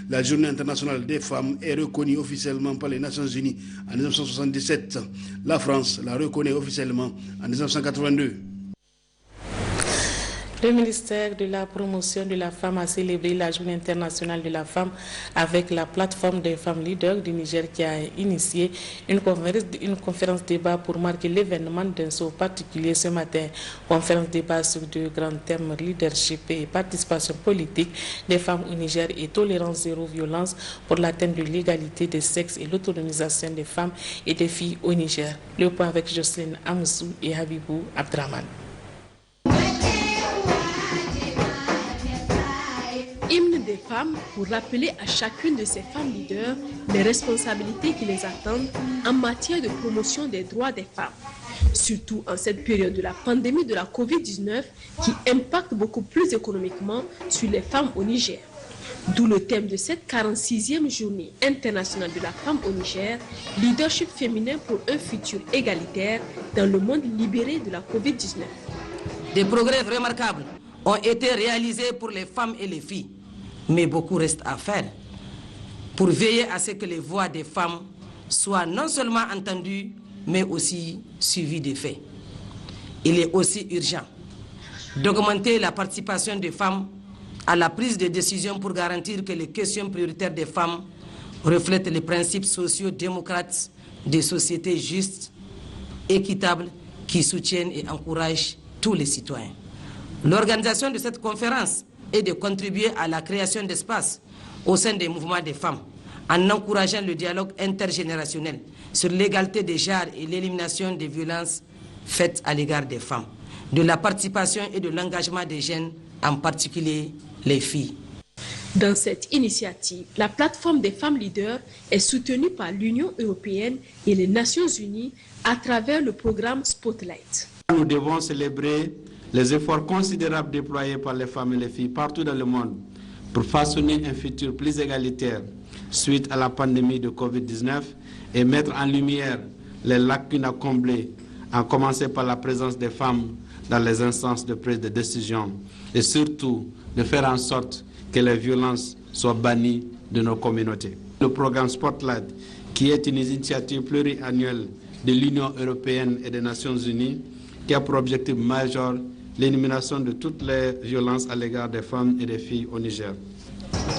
La Journée internationale des femmes est reconnue officiellement par les Nations Unies en 1977. La France la reconnaît officiellement en 1982. Le ministère de la Promotion de la Femme a célébré la Journée internationale de la femme avec la plateforme des femmes leaders du Niger qui a initié une conférence débat pour marquer l'événement d'un saut particulier ce matin. Conférence débat sur deux grands thèmes, leadership et participation politique des femmes au Niger et tolérance zéro violence pour l'atteinte de l'égalité des sexes et l'autonomisation des femmes et des filles au Niger. Le point avec Jocelyne Amoussou et Habibou Abdraman. Hymne des femmes pour rappeler à chacune de ces femmes leaders les responsabilités qui les attendent en matière de promotion des droits des femmes, surtout en cette période de la pandémie de la Covid-19 qui impacte beaucoup plus économiquement sur les femmes au Niger. D'où le thème de cette 46e journée internationale de la femme au Niger, leadership féminin pour un futur égalitaire dans le monde libéré de la Covid-19. Des progrès remarquables ont été réalisés pour les femmes et les filles. Mais beaucoup reste à faire pour veiller à ce que les voix des femmes soient non seulement entendues, mais aussi suivies des faits. Il est aussi urgent d'augmenter la participation des femmes à la prise de décision pour garantir que les questions prioritaires des femmes reflètent les principes socio-démocrates des sociétés justes, équitables, qui soutiennent et encouragent tous les citoyens. L'organisation de cette conférence est de contribuer à la création d'espaces au sein des mouvements des femmes, en encourageant le dialogue intergénérationnel sur l'égalité des genres et l'élimination des violences faites à l'égard des femmes, de la participation et de l'engagement des jeunes, en particulier les filles. Dans cette initiative, la plateforme des femmes leaders est soutenue par l'Union européenne et les Nations unies à travers le programme Spotlight. Nous devons célébrer les efforts considérables déployés par les femmes et les filles partout dans le monde pour façonner un futur plus égalitaire suite à la pandémie de Covid-19 et mettre en lumière les lacunes à combler, à commencer par la présence des femmes dans les instances de prise de décision et surtout de faire en sorte que les violences soient bannies de nos communautés. Le programme Spotlight, qui est une initiative pluriannuelle de l'Union européenne et des Nations unies, qui a pour objectif majeur l'élimination de toutes les violences à l'égard des femmes et des filles au Niger.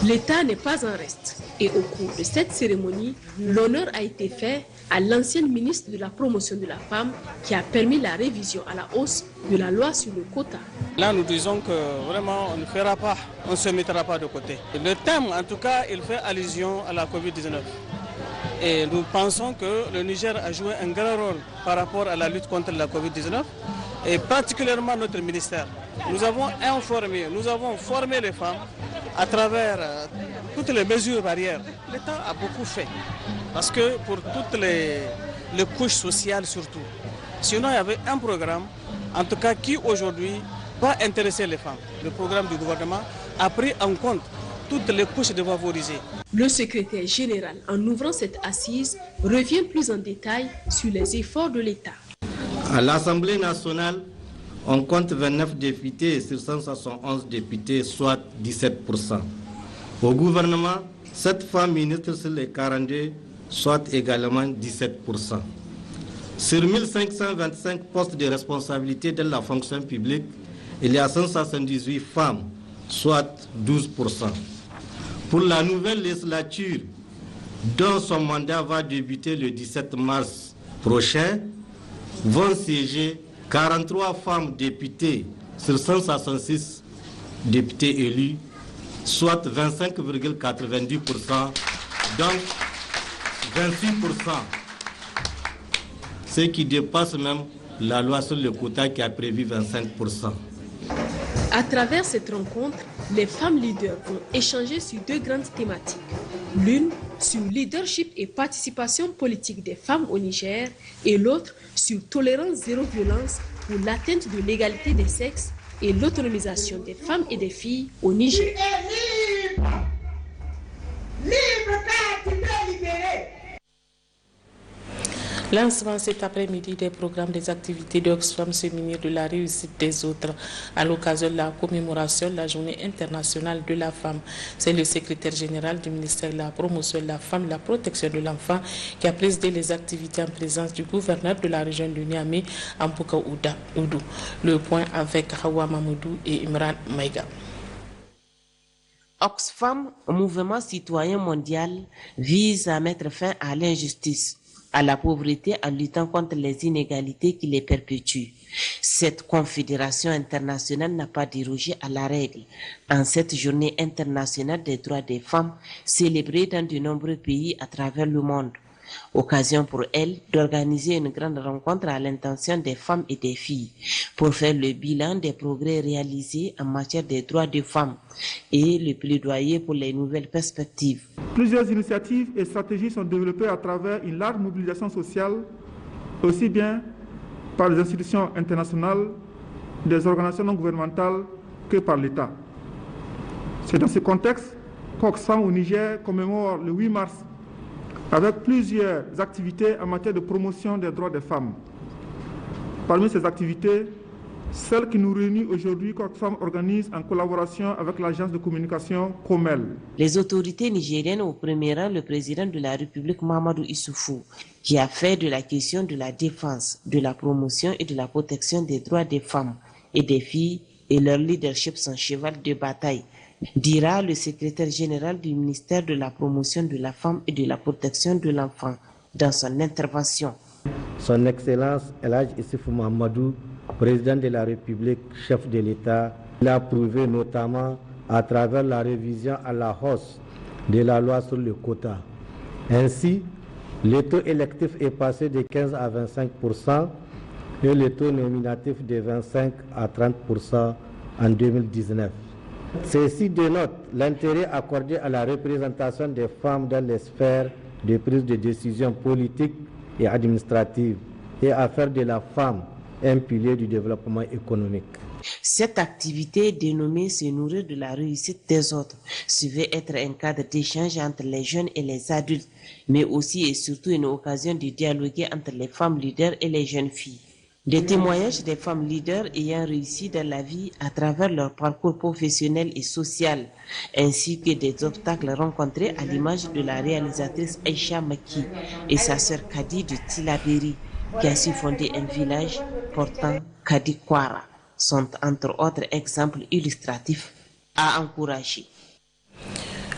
L'État n'est pas en reste et au cours de cette cérémonie, l'honneur a été fait à l'ancienne ministre de la Promotion de la Femme qui a permis la révision à la hausse de la loi sur le quota. Là, nous disons que vraiment on ne fera pas, on ne se mettra pas de côté. Le thème, en tout cas, il fait allusion à la Covid-19. Et nous pensons que le Niger a joué un grand rôle par rapport à la lutte contre la Covid-19 et particulièrement notre ministère. Nous avons informé, nous avons formé les femmes à travers toutes les mesures barrières. L'État a beaucoup fait parce que pour toutes les couches sociales surtout. Sinon, il y avait un programme, en tout cas qui aujourd'hui va intéresser les femmes. Le programme du gouvernement a pris en compte toutes les couches défavorisées. Le secrétaire général, en ouvrant cette assise, revient plus en détail sur les efforts de l'État. À l'Assemblée nationale, on compte 29 députés sur 171 députés, soit 17%. Au gouvernement, 7 femmes ministres sur les 42, soit également 17%. Sur 1525 postes de responsabilité de la fonction publique, il y a 178 femmes, soit 12%. Pour la nouvelle législature, dont son mandat va débuter le 17 mars prochain, vont siéger 43 femmes députées sur 166 députés élus, soit 25,90%, donc 26%, ce qui dépasse même la loi sur le quota qui a prévu 25%. À travers cette rencontre, les femmes leaders vont échanger sur deux grandes thématiques. L'une sur leadership et participation politique des femmes au Niger et l'autre sur tolérance zéro violence pour l'atteinte de l'égalité des sexes et l'autonomisation des femmes et des filles au Niger. Lancement cet après-midi des programmes des activités d'Oxfam se munir de la réussite des autres à l'occasion de la commémoration de la Journée internationale de la femme. C'est le secrétaire général du ministère de la promotion de la femme et de la protection de l'enfant qui a présidé les activités en présence du gouverneur de la région de Niamey, Ambouka Oudou. Le point avec Hawa Mamoudou et Imran Maïga. Oxfam, mouvement citoyen mondial, vise à mettre fin à l'injustice, à la pauvreté en luttant contre les inégalités qui les perpétuent. Cette confédération internationale n'a pas dérogé à la règle. En cette journée internationale des droits des femmes, célébrée dans de nombreux pays à travers le monde. Occasion pour elle d'organiser une grande rencontre à l'intention des femmes et des filles pour faire le bilan des progrès réalisés en matière des droits des femmes et le plaidoyer pour les nouvelles perspectives. Plusieurs initiatives et stratégies sont développées à travers une large mobilisation sociale, aussi bien par les institutions internationales, des organisations non gouvernementales que par l'État. C'est dans ce contexte qu'Oxfam au Niger commémore le 8 mars avec plusieurs activités en matière de promotion des droits des femmes. Parmi ces activités, celle qui nous réunit aujourd'hui, qu'Oxfam organise en collaboration avec l'agence de communication Comel. Les autorités nigériennes, au premier rang le président de la République Mahamadou Issoufou, qui a fait de la question de la défense, de la promotion et de la protection des droits des femmes et des filles et leur leadership son cheval de bataille, dira le secrétaire général du ministère de la promotion de la femme et de la protection de l'enfant dans son intervention. Son Excellence El Hadj Issoufou Mahamadou, président de la République, chef de l'État, l'a prouvé notamment à travers la révision à la hausse de la loi sur le quota. Ainsi, le taux électif est passé de 15 à 25% et le taux nominatif de 25 à 30% en 2019. Ceci dénote l'intérêt accordé à la représentation des femmes dans les sphères de prise de décision politique et administrative et à faire de la femme un pilier du développement économique. Cette activité dénommée se nourrir de la réussite des autres devait être un cadre d'échange entre les jeunes et les adultes, mais aussi et surtout une occasion de dialoguer entre les femmes leaders et les jeunes filles. Des témoignages des femmes leaders ayant réussi dans la vie à travers leur parcours professionnel et social, ainsi que des obstacles rencontrés à l'image de la réalisatrice Aïcha Maki et sa sœur Kadi de Tilaberi, qui a su fonder un village portant Kadi Kwara, sont entre autres exemples illustratifs à encourager.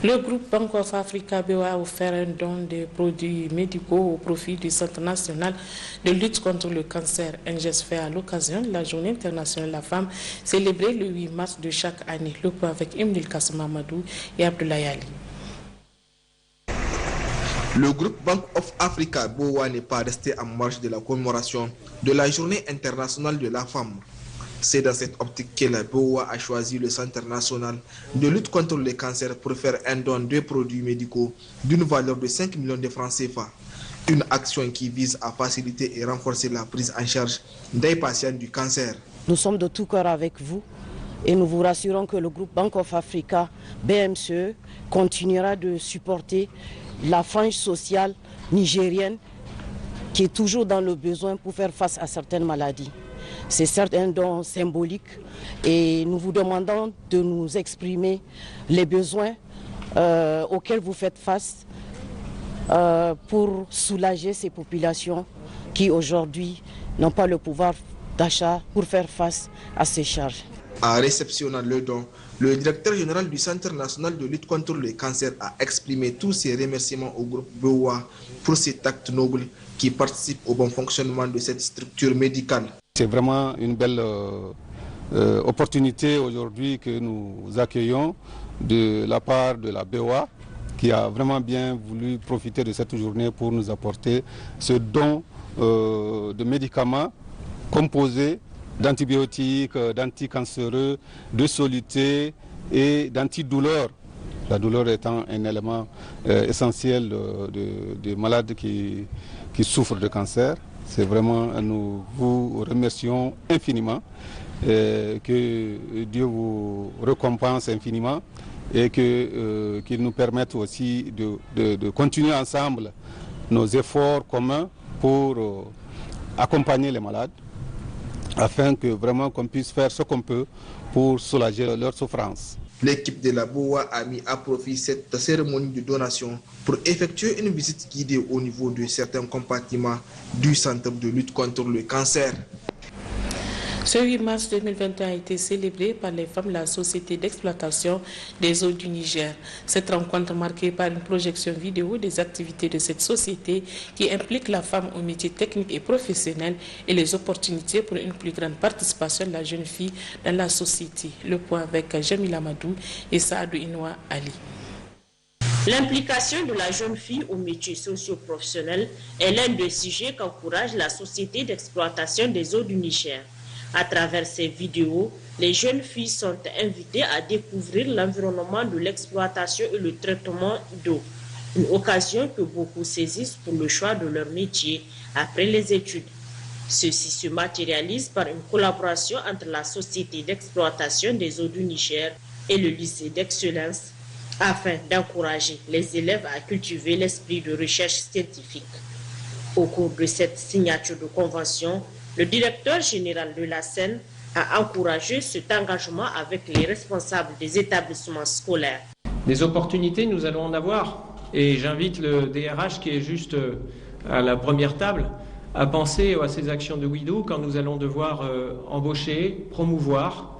Le groupe Bank of Africa BOA a offert un don de produits médicaux au profit du Centre national de lutte contre le cancer, un geste fait à l'occasion de la Journée internationale de la femme, célébrée le 8 mars de chaque année. Le point avec Emile Kassim-Mamadou et Abdoulaye Ali. Le groupe Bank of Africa BOA n'est pas resté en marge de la commémoration de la Journée internationale de la femme. C'est dans cette optique que la BOA a choisi le Centre national de lutte contre le cancer pour faire un don de produits médicaux d'une valeur de 5 millions de francs CFA. Une action qui vise à faciliter et renforcer la prise en charge des patients du cancer. Nous sommes de tout cœur avec vous et nous vous rassurons que le groupe Bank of Africa, BMCE, continuera de supporter la frange sociale nigérienne qui est toujours dans le besoin pour faire face à certaines maladies. C'est certes un don symbolique et nous vous demandons de nous exprimer les besoins auxquels vous faites face pour soulager ces populations qui aujourd'hui n'ont pas le pouvoir d'achat pour faire face à ces charges. En réceptionnant le don, le directeur général du Centre national de lutte contre le cancer a exprimé tous ses remerciements au groupe BOA pour cet acte noble qui participe au bon fonctionnement de cette structure médicale. C'est vraiment une belle opportunité aujourd'hui que nous accueillons de la part de la BOA qui a vraiment bien voulu profiter de cette journée pour nous apporter ce don de médicaments composés d'antibiotiques, d'anticancéreux, de solutés et d'antidouleurs. La douleur étant un élément essentiel des malades qui souffrent de cancer. C'est vraiment, nous vous remercions infiniment, que Dieu vous récompense infiniment et qu'il nous permette aussi de continuer ensemble nos efforts communs pour accompagner les malades, afin que vraiment qu'on puisse faire ce qu'on peut pour soulager leur souffrance. L'équipe de la BOA a mis à profit cette cérémonie de donation pour effectuer une visite guidée au niveau de certains compartiments du centre de lutte contre le cancer. Ce 8 mars 2021 a été célébré par les femmes de la Société d'exploitation des eaux du Niger. Cette rencontre marquée par une projection vidéo des activités de cette société qui implique la femme aux métiers techniques et professionnels et les opportunités pour une plus grande participation de la jeune fille dans la société. Le point avec Jamila Madou et Saadou Inoua Ali. L'implication de la jeune fille aux métiers socio-professionnels est l'un des sujets qu'encourage la Société d'exploitation des eaux du Niger. À travers ces vidéos, les jeunes filles sont invitées à découvrir l'environnement de l'exploitation et le traitement d'eau. Une occasion que beaucoup saisissent pour le choix de leur métier après les études. Ceci se matérialise par une collaboration entre la Société d'exploitation des eaux du Niger et le lycée d'excellence afin d'encourager les élèves à cultiver l'esprit de recherche scientifique. Au cours de cette signature de convention, le directeur général de la SEN a encouragé cet engagement avec les responsables des établissements scolaires. Des opportunités, nous allons en avoir. Et j'invite le DRH qui est juste à la première table à penser à ces actions de WIDO quand nous allons devoir embaucher, promouvoir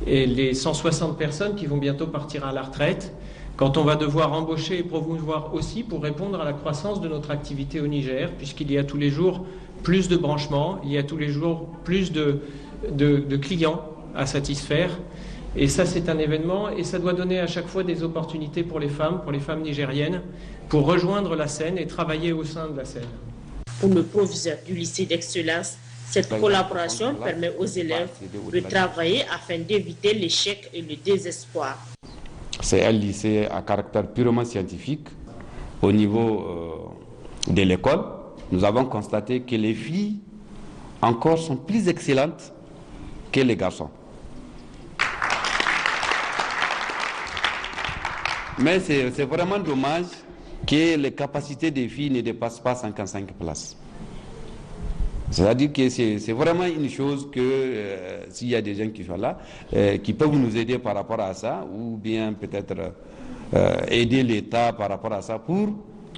et les 160 personnes qui vont bientôt partir à la retraite, quand on va devoir embaucher et promouvoir aussi pour répondre à la croissance de notre activité au Niger, puisqu'il y a tous les jours plus de branchements, il y a tous les jours plus de clients à satisfaire. Et ça, c'est un événement et ça doit donner à chaque fois des opportunités pour les femmes nigériennes, pour rejoindre la SEN et travailler au sein de la SEN. Pour le proviseur du lycée d'excellence, cette collaboration permet aux élèves de travailler afin d'éviter l'échec et le désespoir. C'est un lycée à caractère purement scientifique. Au niveau de l'école, nous avons constaté que les filles encore sont plus excellentes que les garçons. Mais c'est vraiment dommage que les capacités des filles ne dépassent pas 55 places. C'est-à-dire que c'est vraiment une chose que s'il y a des gens qui sont là, qui peuvent nous aider par rapport à ça, ou bien peut-être aider l'État par rapport à ça, pour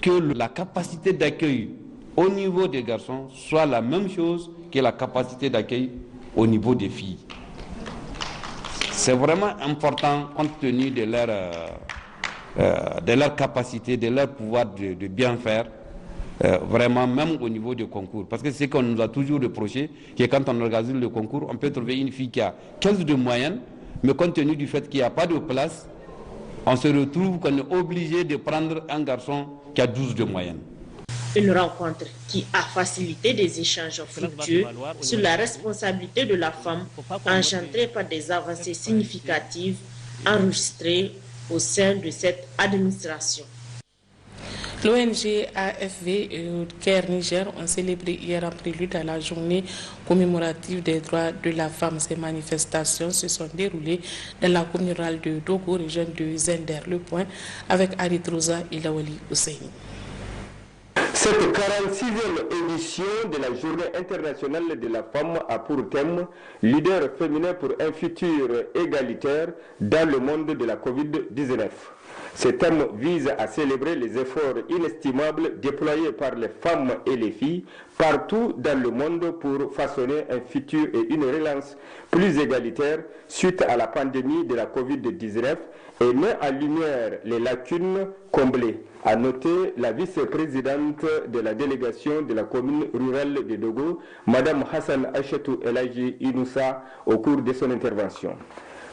que la capacité d'accueil au niveau des garçons soit la même chose que la capacité d'accueil au niveau des filles. C'est vraiment important compte tenu de leur capacité, de leur pouvoir de bien faire, vraiment même au niveau du concours. Parce que c'est qu'on nous a toujours reproché que quand on organise le concours, on peut trouver une fille qui a 15 de moyenne, mais compte tenu du fait qu'il n'y a pas de place, on se retrouve qu'on est obligé de prendre un garçon qui a 12 de moyenne. Une rencontre qui a facilité des échanges fructueux sur la responsabilité de la femme, engendrée par des avancées significatives enregistrées au sein de cette administration. L'ONG AFV et CARE Niger ont célébré hier en prélude à la journée commémorative des droits de la femme. Ces manifestations se sont déroulées dans la commune rurale de Dogo, région de Zender. Le point avec Aritrosa Ilawali Hussein. Cette 46e édition de la Journée internationale de la femme a pour thème « Leader féminin pour un futur égalitaire dans le monde de la Covid-19 ». Ce thème vise à célébrer les efforts inestimables déployés par les femmes et les filles partout dans le monde pour façonner un futur et une relance plus égalitaire suite à la pandémie de la Covid-19 et met en lumière les lacunes comblées. A noter la vice-présidente de la délégation de la commune rurale de Dogo, Mme Hassan Achetou Elaji Inoussa, au cours de son intervention.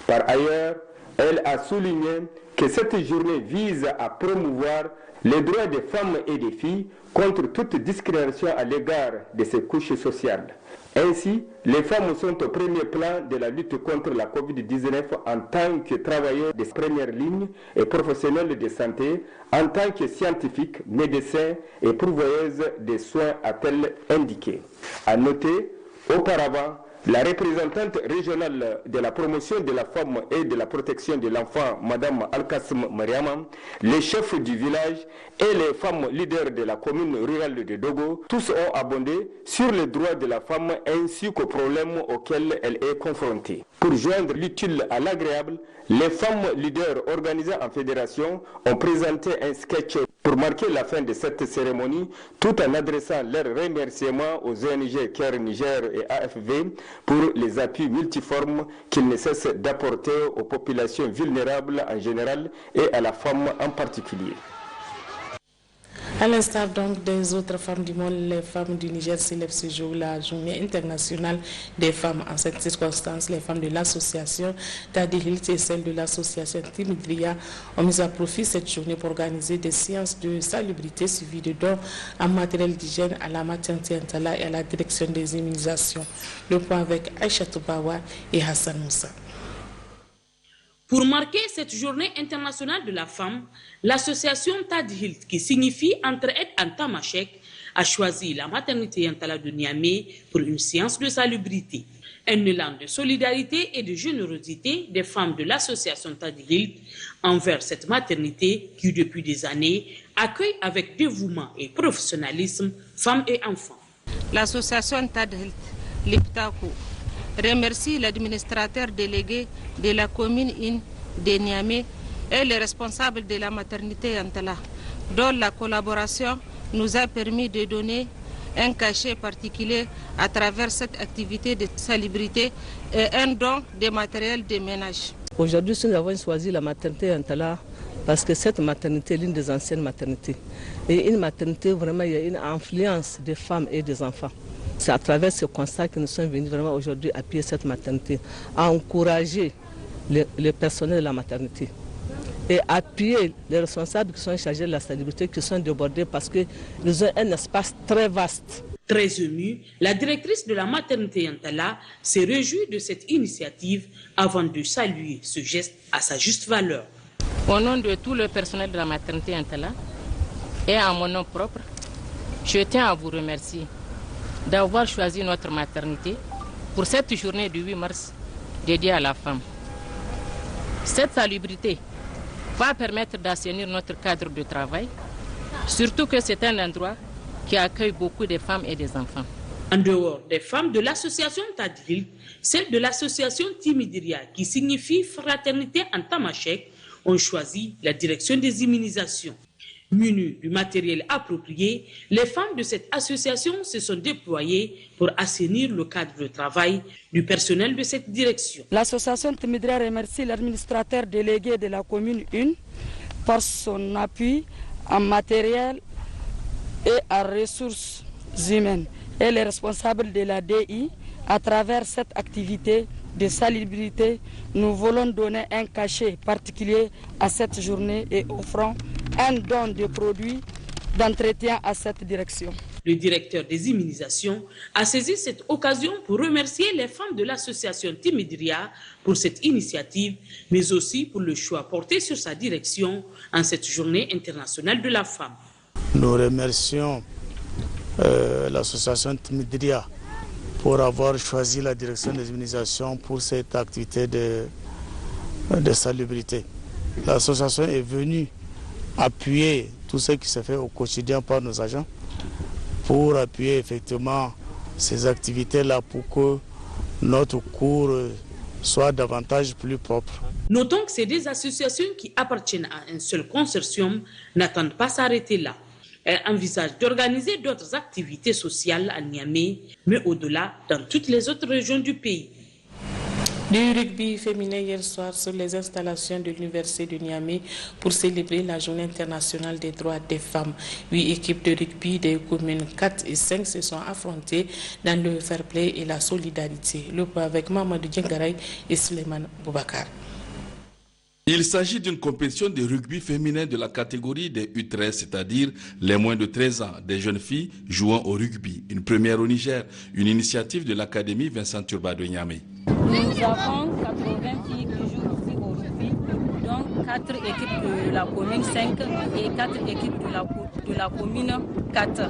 Par ailleurs, elle a souligné que cette journée vise à promouvoir les droits des femmes et des filles contre toute discrimination à l'égard de ces couches sociales. Ainsi, les femmes sont au premier plan de la lutte contre la Covid-19 en tant que travailleurs de première ligne et professionnels de santé, en tant que scientifiques, médecins et pourvoyeuses des soins, a-t-elle indiqué. À noter, auparavant, la représentante régionale de la promotion de la femme et de la protection de l'enfant, Madame Al-Kassim Mariama, les chefs du village et les femmes leaders de la commune rurale de Dogo, tous ont abondé sur les droits de la femme ainsi qu'aux problèmes auxquels elle est confrontée. Pour joindre l'utile à l'agréable, les femmes leaders organisées en fédération ont présenté un sketch pour marquer la fin de cette cérémonie, tout en adressant leurs remerciements aux ONG CARE Niger et AFV pour les appuis multiformes qu'ils ne cessent d'apporter aux populations vulnérables en général et à la femme en particulier. À l'instar donc des autres femmes du monde, les femmes du Niger célèbrent ce jour la journée internationale des femmes. En cette circonstance, les femmes de l'association Tadi Hilt et celles de l'association Timidria ont mis à profit cette journée pour organiser des séances de salubrité suivies de dons en matériel d'hygiène à la maternité Intala et à la direction des immunisations. Le point avec Aïcha Toubawa et Hassan Moussa. Pour marquer cette journée internationale de la femme, l'association Tadhilt, qui signifie Entre-aide en Tamashek, a choisi la maternité Yantala de Niamey pour une séance de salubrité. Un élan de solidarité et de générosité des femmes de l'association Tadhilt envers cette maternité qui, depuis des années, accueille avec dévouement et professionnalisme femmes et enfants. L'association Tadhilt, Liptako, remercie l'administrateur délégué de la commune de Niamey et les responsables de la maternité Yantala, dont la collaboration nous a permis de donner un cachet particulier à travers cette activité de salubrité et un don de matériel de ménage. Aujourd'hui, nous avons choisi la maternité Yantala parce que cette maternité est l'une des anciennes maternités. Et une maternité, vraiment, il y a une influence des femmes et des enfants. C'est à travers ce constat que nous sommes venus vraiment aujourd'hui appuyer cette maternité, à encourager le personnel de la maternité et appuyer les responsables qui sont chargés de la salubrité, qui sont débordés parce qu'ils ont un espace très vaste. Très émue, la directrice de la maternité Yantala s'est réjouie de cette initiative avant de saluer ce geste à sa juste valeur. Au nom de tout le personnel de la maternité Yantala et à mon nom propre, je tiens à vous remercier d'avoir choisi notre maternité pour cette journée du 8 mars dédiée à la femme. Cette salubrité va permettre d'assainir notre cadre de travail, surtout que c'est un endroit qui accueille beaucoup de femmes et des enfants. En dehors des femmes de l'association Tadhil, celles de l'association Timidria, qui signifie fraternité en tamashek, ont choisi la direction des immunisations. Munies du matériel approprié, les femmes de cette association se sont déployées pour assainir le cadre de travail du personnel de cette direction. L'association Timidria remercie l'administrateur délégué de la commune 1 pour son appui en matériel et en ressources humaines et les responsables de la DI. À travers cette activité de salubrité, nous voulons donner un cachet particulier à cette journée et offrons un don de produits d'entretien à cette direction. Le directeur des immunisations a saisi cette occasion pour remercier les femmes de l'association Timidria pour cette initiative, mais aussi pour le choix porté sur sa direction en cette journée internationale de la femme. Nous remercions l'association Timidria pour avoir choisi la direction des immunisations pour cette activité de salubrité. L'association est venue appuyer tout ce qui se fait au quotidien par nos agents pour appuyer effectivement ces activités-là pour que notre cours soit davantage plus propre. Notons que ces deux associations qui appartiennent à un seul consortium n'attendent pas s'arrêter là. Elle envisage d'organiser d'autres activités sociales à Niamey, mais au-delà, dans toutes les autres régions du pays. Du rugby féminin hier soir sur les installations de l'Université de Niamey pour célébrer la Journée internationale des droits des femmes. 8 équipes de rugby des communes 4 et 5 se sont affrontées dans le fair play et la solidarité. Le point avec Mamadou Djengaray et Suleiman Boubacar. Il s'agit d'une compétition de rugby féminin de la catégorie des U13, c'est-à-dire les moins de 13 ans, des jeunes filles jouant au rugby. Une première au Niger, une initiative de l'Académie Vincent Turba de Niamey. Nous avons 80 filles qui jouent aussi au rugby, donc 4 équipes de la commune 5 et 4 équipes de la commune 4.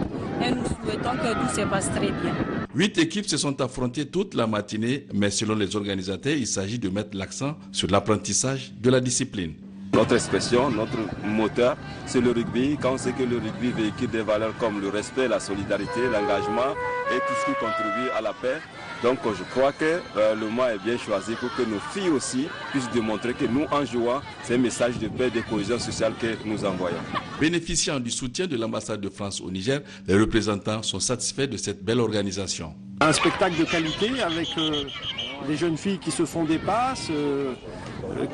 Et nous souhaitons que tout se passe très bien. 8 équipes se sont affrontées toute la matinée, mais selon les organisateurs, il s'agit de mettre l'accent sur l'apprentissage de la discipline. Notre expression, notre moteur, c'est le rugby. Quand on sait que le rugby véhicule des valeurs comme le respect, la solidarité, l'engagement et tout ce qui contribue à la paix. Donc je crois que le mois est bien choisi pour que nos filles aussi puissent démontrer que nous, en jouant, c'est un message de paix et de cohésion sociale que nous envoyons. Bénéficiant du soutien de l'ambassade de France au Niger, les représentants sont satisfaits de cette belle organisation. Un spectacle de qualité avec des jeunes filles qui se font des passes,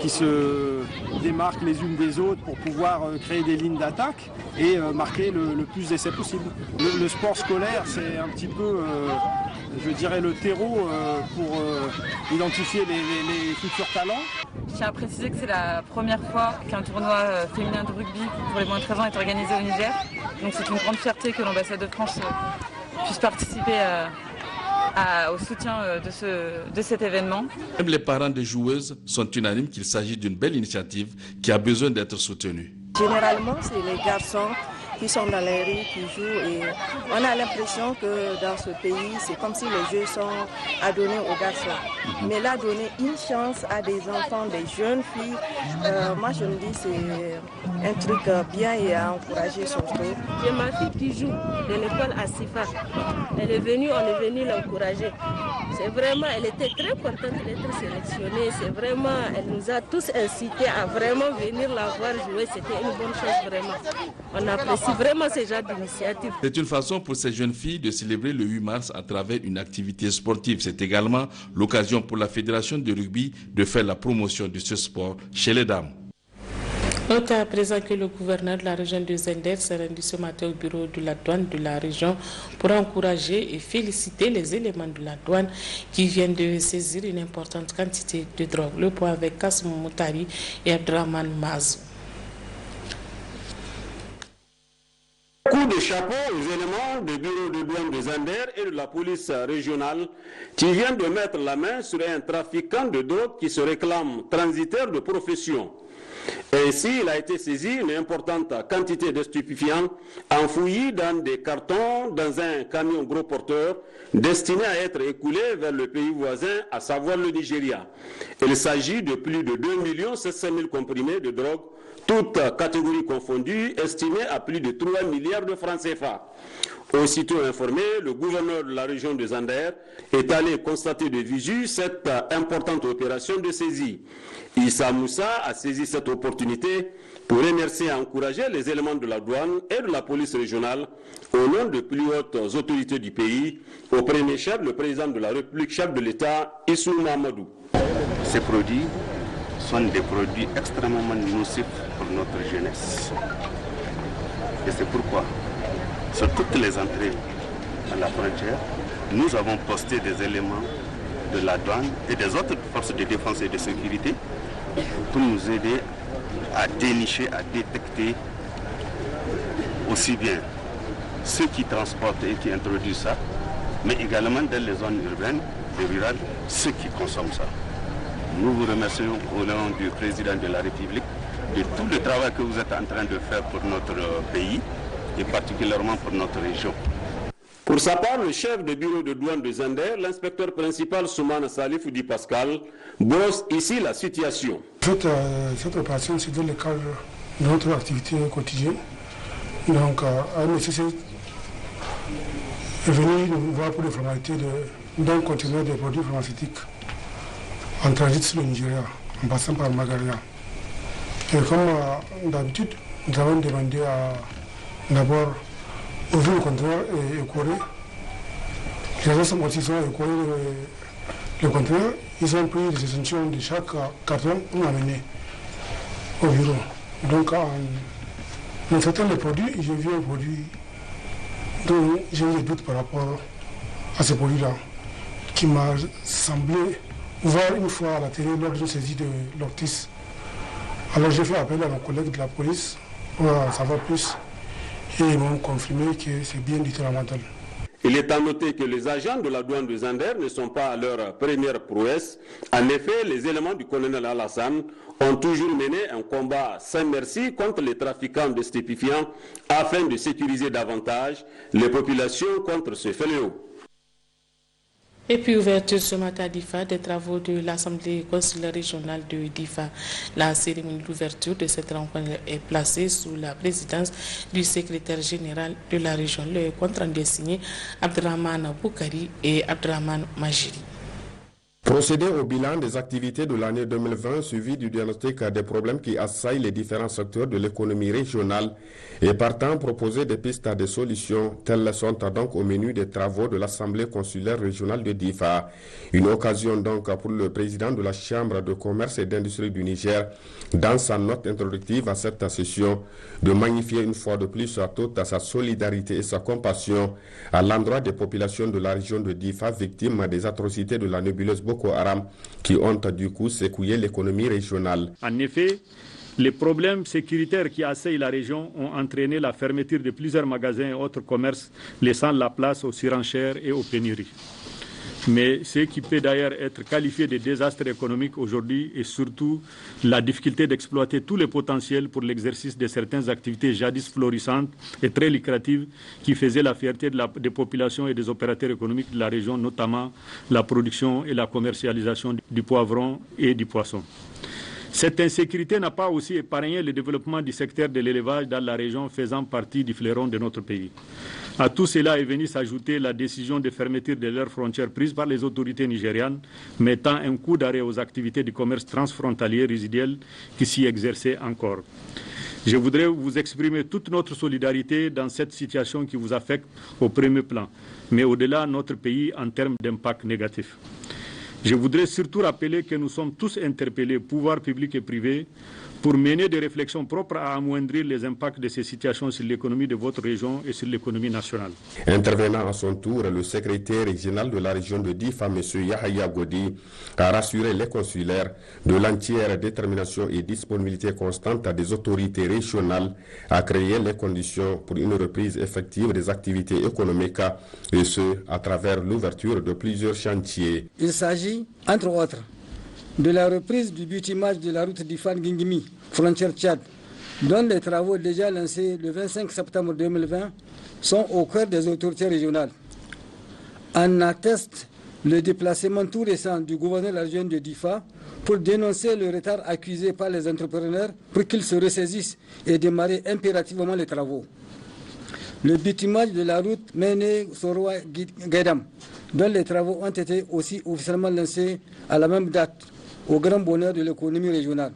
qui se démarquent les unes des autres pour pouvoir créer des lignes d'attaque et marquer le plus d'essais possible. Le sport scolaire, c'est un petit peu, je dirais, le terreau pour identifier les futurs talents. Je tiens à préciser que c'est la première fois qu'un tournoi féminin de rugby pour les moins de 13 ans est organisé au Niger. Donc c'est une grande fierté que l'ambassade de France puisse participer au soutien de cet événement. Même les parents des joueuses sont unanimes qu'il s'agit d'une belle initiative qui a besoin d'être soutenue. Généralement, c'est les garçons qui sont dans les rues, qui jouent, et on a l'impression que dans ce pays, c'est comme si les jeux sont à donner aux garçons. Mais là, donner une chance à des enfants, des jeunes filles, moi je me dis c'est un truc bien et à encourager surtout. J'ai ma fille qui joue de l'école à Sifa. Elle est venue, on est venu l'encourager. C'est vraiment, elle était très contente d'être sélectionnée. C'est vraiment, elle nous a tous incités à vraiment venir la voir jouer. C'était une bonne chose vraiment. On apprécie vraiment ce genre d'initiative. C'est une façon pour ces jeunes filles de célébrer le 8 mars à travers une activité sportive. C'est également l'occasion pour la Fédération de rugby de faire la promotion de ce sport chez les dames. Notez à présent que le gouverneur de la région de Zender s'est rendu ce matin au bureau de la douane de la région pour encourager et féliciter les éléments de la douane qui viennent de saisir une importante quantité de drogue. Le point avec Kassim Moutari et Abdraman Mazou. Coup de chapeau aux éléments du bureau de douane de Zender et de la police régionale qui viennent de mettre la main sur un trafiquant de drogue qui se réclame transitaire de profession. Ainsi, il a été saisi une importante quantité de stupéfiants enfouis dans des cartons dans un camion gros porteur destiné à être écoulé vers le pays voisin, à savoir le Nigeria. Il s'agit de plus de 2 700 000 comprimés de drogue, toutes catégories confondues, estimées à plus de 3 milliards de francs CFA. Aussitôt informé, le gouverneur de la région de Zander est allé constater de visu cette importante opération de saisie. Issa Moussa a saisi cette opportunité pour remercier et encourager les éléments de la douane et de la police régionale au nom des plus hautes autorités du pays, au premier chef, le président de la République, chef de l'État, Issou Mahamadou. Ces produits sont des produits extrêmement nocifs pour notre jeunesse. Et c'est pourquoi, sur toutes les entrées à la frontière, nous avons posté des éléments de la douane et des autres forces de défense et de sécurité pour nous aider à dénicher, à détecter aussi bien ceux qui transportent et qui introduisent ça, mais également dans les zones urbaines et rurales, ceux qui consomment ça. Nous vous remercions au nom du président de la République de tout le travail que vous êtes en train de faire pour notre pays et particulièrement pour notre région. Pour sa part, le chef de bureau de douane de Zender, l'inspecteur principal Soumana Salif Di Pascal, brosse ici la situation. Cette opération, c'est dans le cadre de notre activité quotidienne. Donc, un nécessaire est venu nous voir pour les formalités d'un conteneur de produits pharmaceutiques en transit sur le Nigeria, en passant par Magaria. Et comme d'habitude, nous avons demandé à d'abord ouvrir le conteneur et écouler. Les agents sont partis, ils ont écoulé le conteneur, ils ont pris les échantillons de chaque carton pour l'amener au bureau. Donc en traitant les produits, j'ai vu un produit dont j'ai eu des doutes par rapport à ce produit-là, qui m'a semblé voir une fois à la télé lors d'une saisie de l'Ortis. Alors j'ai fait appel à nos collègues de la police pour en savoir plus. Et ils m'ont confirmé que c'est bien du tramadol. Il est à noter que les agents de la douane de Zander ne sont pas à leur première prouesse. En effet, les éléments du colonel Alassane ont toujours mené un combat sans merci contre les trafiquants de stupéfiants afin de sécuriser davantage les populations contre ce fléau. Et puis ouverture ce matin à Difa des travaux de l'Assemblée consulaire régionale de Difa. La cérémonie d'ouverture de cette rencontre est placée sous la présidence du secrétaire général de la région. Le compte rendu est signé Abdrahman Boukari et Abdrahman Majiri. Procéder au bilan des activités de l'année 2020 suivi du diagnostic des problèmes qui assaillent les différents secteurs de l'économie régionale et partant proposer des pistes à des solutions. Telles sont donc au menu des travaux de l'Assemblée consulaire régionale de Difa. Une occasion donc pour le président de la Chambre de commerce et d'industrie du Niger, dans sa note introductive à cette session, de magnifier une fois de plus toute sa solidarité et sa compassion à l'endroit des populations de la région de Difa victimes des atrocités de la nébuleuse Boko Haram qui ont du coup secoué l'économie régionale. En effet, les problèmes sécuritaires qui assaillent la région ont entraîné la fermeture de plusieurs magasins et autres commerces, laissant la place aux surenchères et aux pénuries. Mais ce qui peut d'ailleurs être qualifié de désastre économique aujourd'hui est surtout la difficulté d'exploiter tous les potentiels pour l'exercice de certaines activités jadis florissantes et très lucratives qui faisaient la fierté des populations et des opérateurs économiques de la région, notamment la production et la commercialisation du poivron et du poisson. Cette insécurité n'a pas aussi épargné le développement du secteur de l'élevage dans la région faisant partie du fleuron de notre pays. À tout cela est venue s'ajouter la décision de fermeture de leurs frontières prise par les autorités nigérianes, mettant un coup d'arrêt aux activités du commerce transfrontalier résiduel qui s'y exerçaient encore. Je voudrais vous exprimer toute notre solidarité dans cette situation qui vous affecte au premier plan, mais au-delà notre pays en termes d'impact négatif. Je voudrais surtout rappeler que nous sommes tous interpellés, pouvoirs publics et privés, pour mener des réflexions propres à amoindrir les impacts de ces situations sur l'économie de votre région et sur l'économie nationale. Intervenant à son tour, le secrétaire régional de la région de Difa, M. Yahya Godi, a rassuré les consulaires de l'entière détermination et disponibilité constante des autorités régionales à créer les conditions pour une reprise effective des activités économiques, et ce, à travers l'ouverture de plusieurs chantiers. Il s'agit, entre autres, de la reprise du bitumage de la route Difa-Ngingimi, frontière Tchad, dont les travaux déjà lancés le 25 septembre 2020 sont au cœur des autorités régionales. En atteste le déplacement tout récent du gouverneur de la région de Difa pour dénoncer le retard accusé par les entrepreneurs pour qu'ils se ressaisissent et démarrer impérativement les travaux. Le bitumage de la route Méné-Soroa-Gaidam, dont les travaux ont été aussi officiellement lancés à la même date, au grand bonheur de l'économie régionale.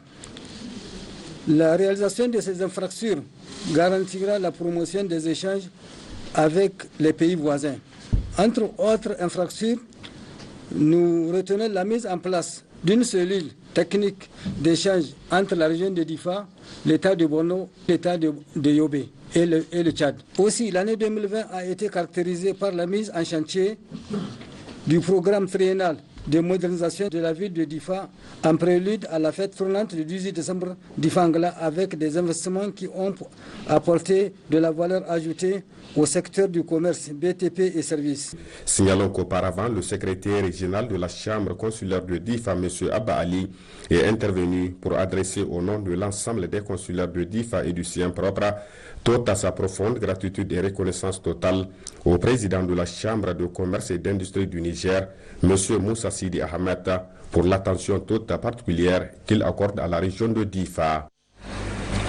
La réalisation de ces infrastructures garantira la promotion des échanges avec les pays voisins. Entre autres infrastructures, nous retenons la mise en place d'une cellule technique d'échange entre la région de Difa, l'État de Borno, l'État de Yobe et le Tchad. Aussi, l'année 2020 a été caractérisée par la mise en chantier du programme triennal de modernisation de la ville de Difa en prélude à la fête tournante du 18 décembre Difa-Angla avec des investissements qui ont apporté de la valeur ajoutée au secteur du commerce, BTP et services. Signalons qu'auparavant, le secrétaire régional de la Chambre consulaire de Difa, M. Abba Ali, est intervenu pour adresser au nom de l'ensemble des consulaires de Difa et du sien propre toute à sa profonde gratitude et reconnaissance totale au président de la Chambre de commerce et d'industrie du Niger, M. Moussa Sidi Ahmed, pour l'attention toute particulière qu'il accorde à la région de Difa.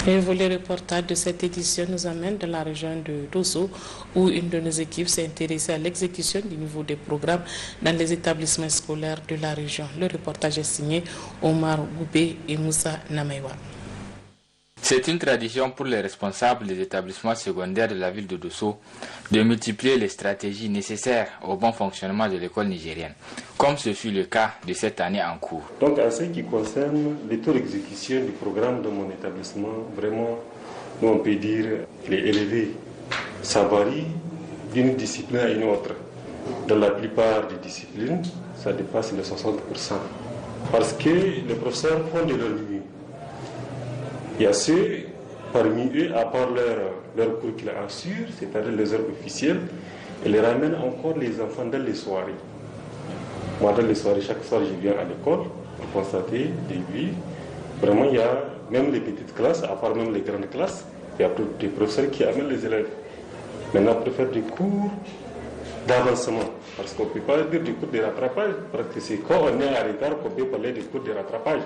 Et le volet reportage de cette édition nous amène dans la région de Dosso, où une de nos équipes s'est intéressée à l'exécution du niveau des programmes dans les établissements scolaires de la région. Le reportage est signé Omar Goubé et Moussa Namewa. C'est une tradition pour les responsables des établissements secondaires de la ville de Dosso de multiplier les stratégies nécessaires au bon fonctionnement de l'école nigérienne, comme ce fut le cas de cette année en cours. Donc en ce qui concerne le taux d'exécution du programme de mon établissement, vraiment, nous on peut dire qu'il est élevé. Ça varie d'une discipline à une autre. Dans la plupart des disciplines, ça dépasse les 60%. Parce que les professeurs font de leur mieux. Il y a ceux, parmi eux, à part leur cours qu'ils assurent, c'est-à-dire les heures officielles, ils les ramènent encore les enfants dans les soirées. Moi, dans les soirées, chaque soir, je viens à l'école pour constater des vies. Vraiment, il y a même les petites classes, à part même les grandes classes, il y a des professeurs qui amènent les élèves. Maintenant, pour faire des cours d'avancement. Parce qu'on ne peut pas dire du cours de rattrapage, parce que c'est quand on est en retard qu'on peut parler du cours de rattrapage.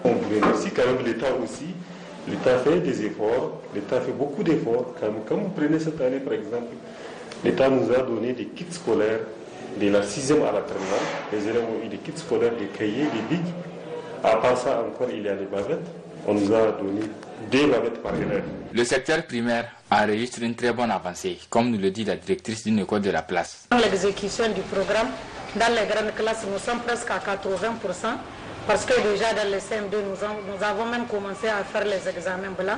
On vous remercie quand même l'État aussi. L'État fait des efforts, l'État fait beaucoup d'efforts. Quand vous prenez cette année par exemple, l'État nous a donné des kits scolaires de la 6e à la terminale. Les élèves ont eu des kits scolaires, des cahiers, des bics. À part ça encore, il y a les bavettes. On nous a donné 2 bavettes par élève. Le secteur primaire enregistre une très bonne avancée, comme nous le dit la directrice d'une école de la place. Dans l'exécution du programme, dans les grandes classes, nous sommes presque à 80%, parce que déjà dans les CM2, nous avons même commencé à faire les examens blancs.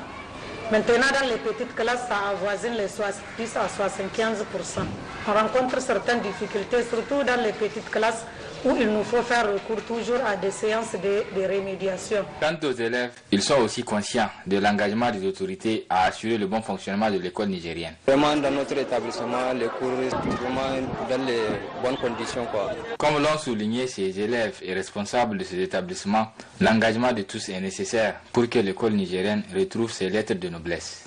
Maintenant, dans les petites classes, ça avoisine les 70 à 75%. On rencontre certaines difficultés, surtout dans les petites classes, où il nous faut faire recours toujours à des séances de rémédiation. Quant aux élèves, ils sont aussi conscients de l'engagement des autorités à assurer le bon fonctionnement de l'école nigérienne. Vraiment, dans notre établissement, les cours sont vraiment dans les bonnes conditions, quoi. Comme l'ont souligné ces élèves et responsables de ces établissements, l'engagement de tous est nécessaire pour que l'école nigérienne retrouve ses lettres de noblesse.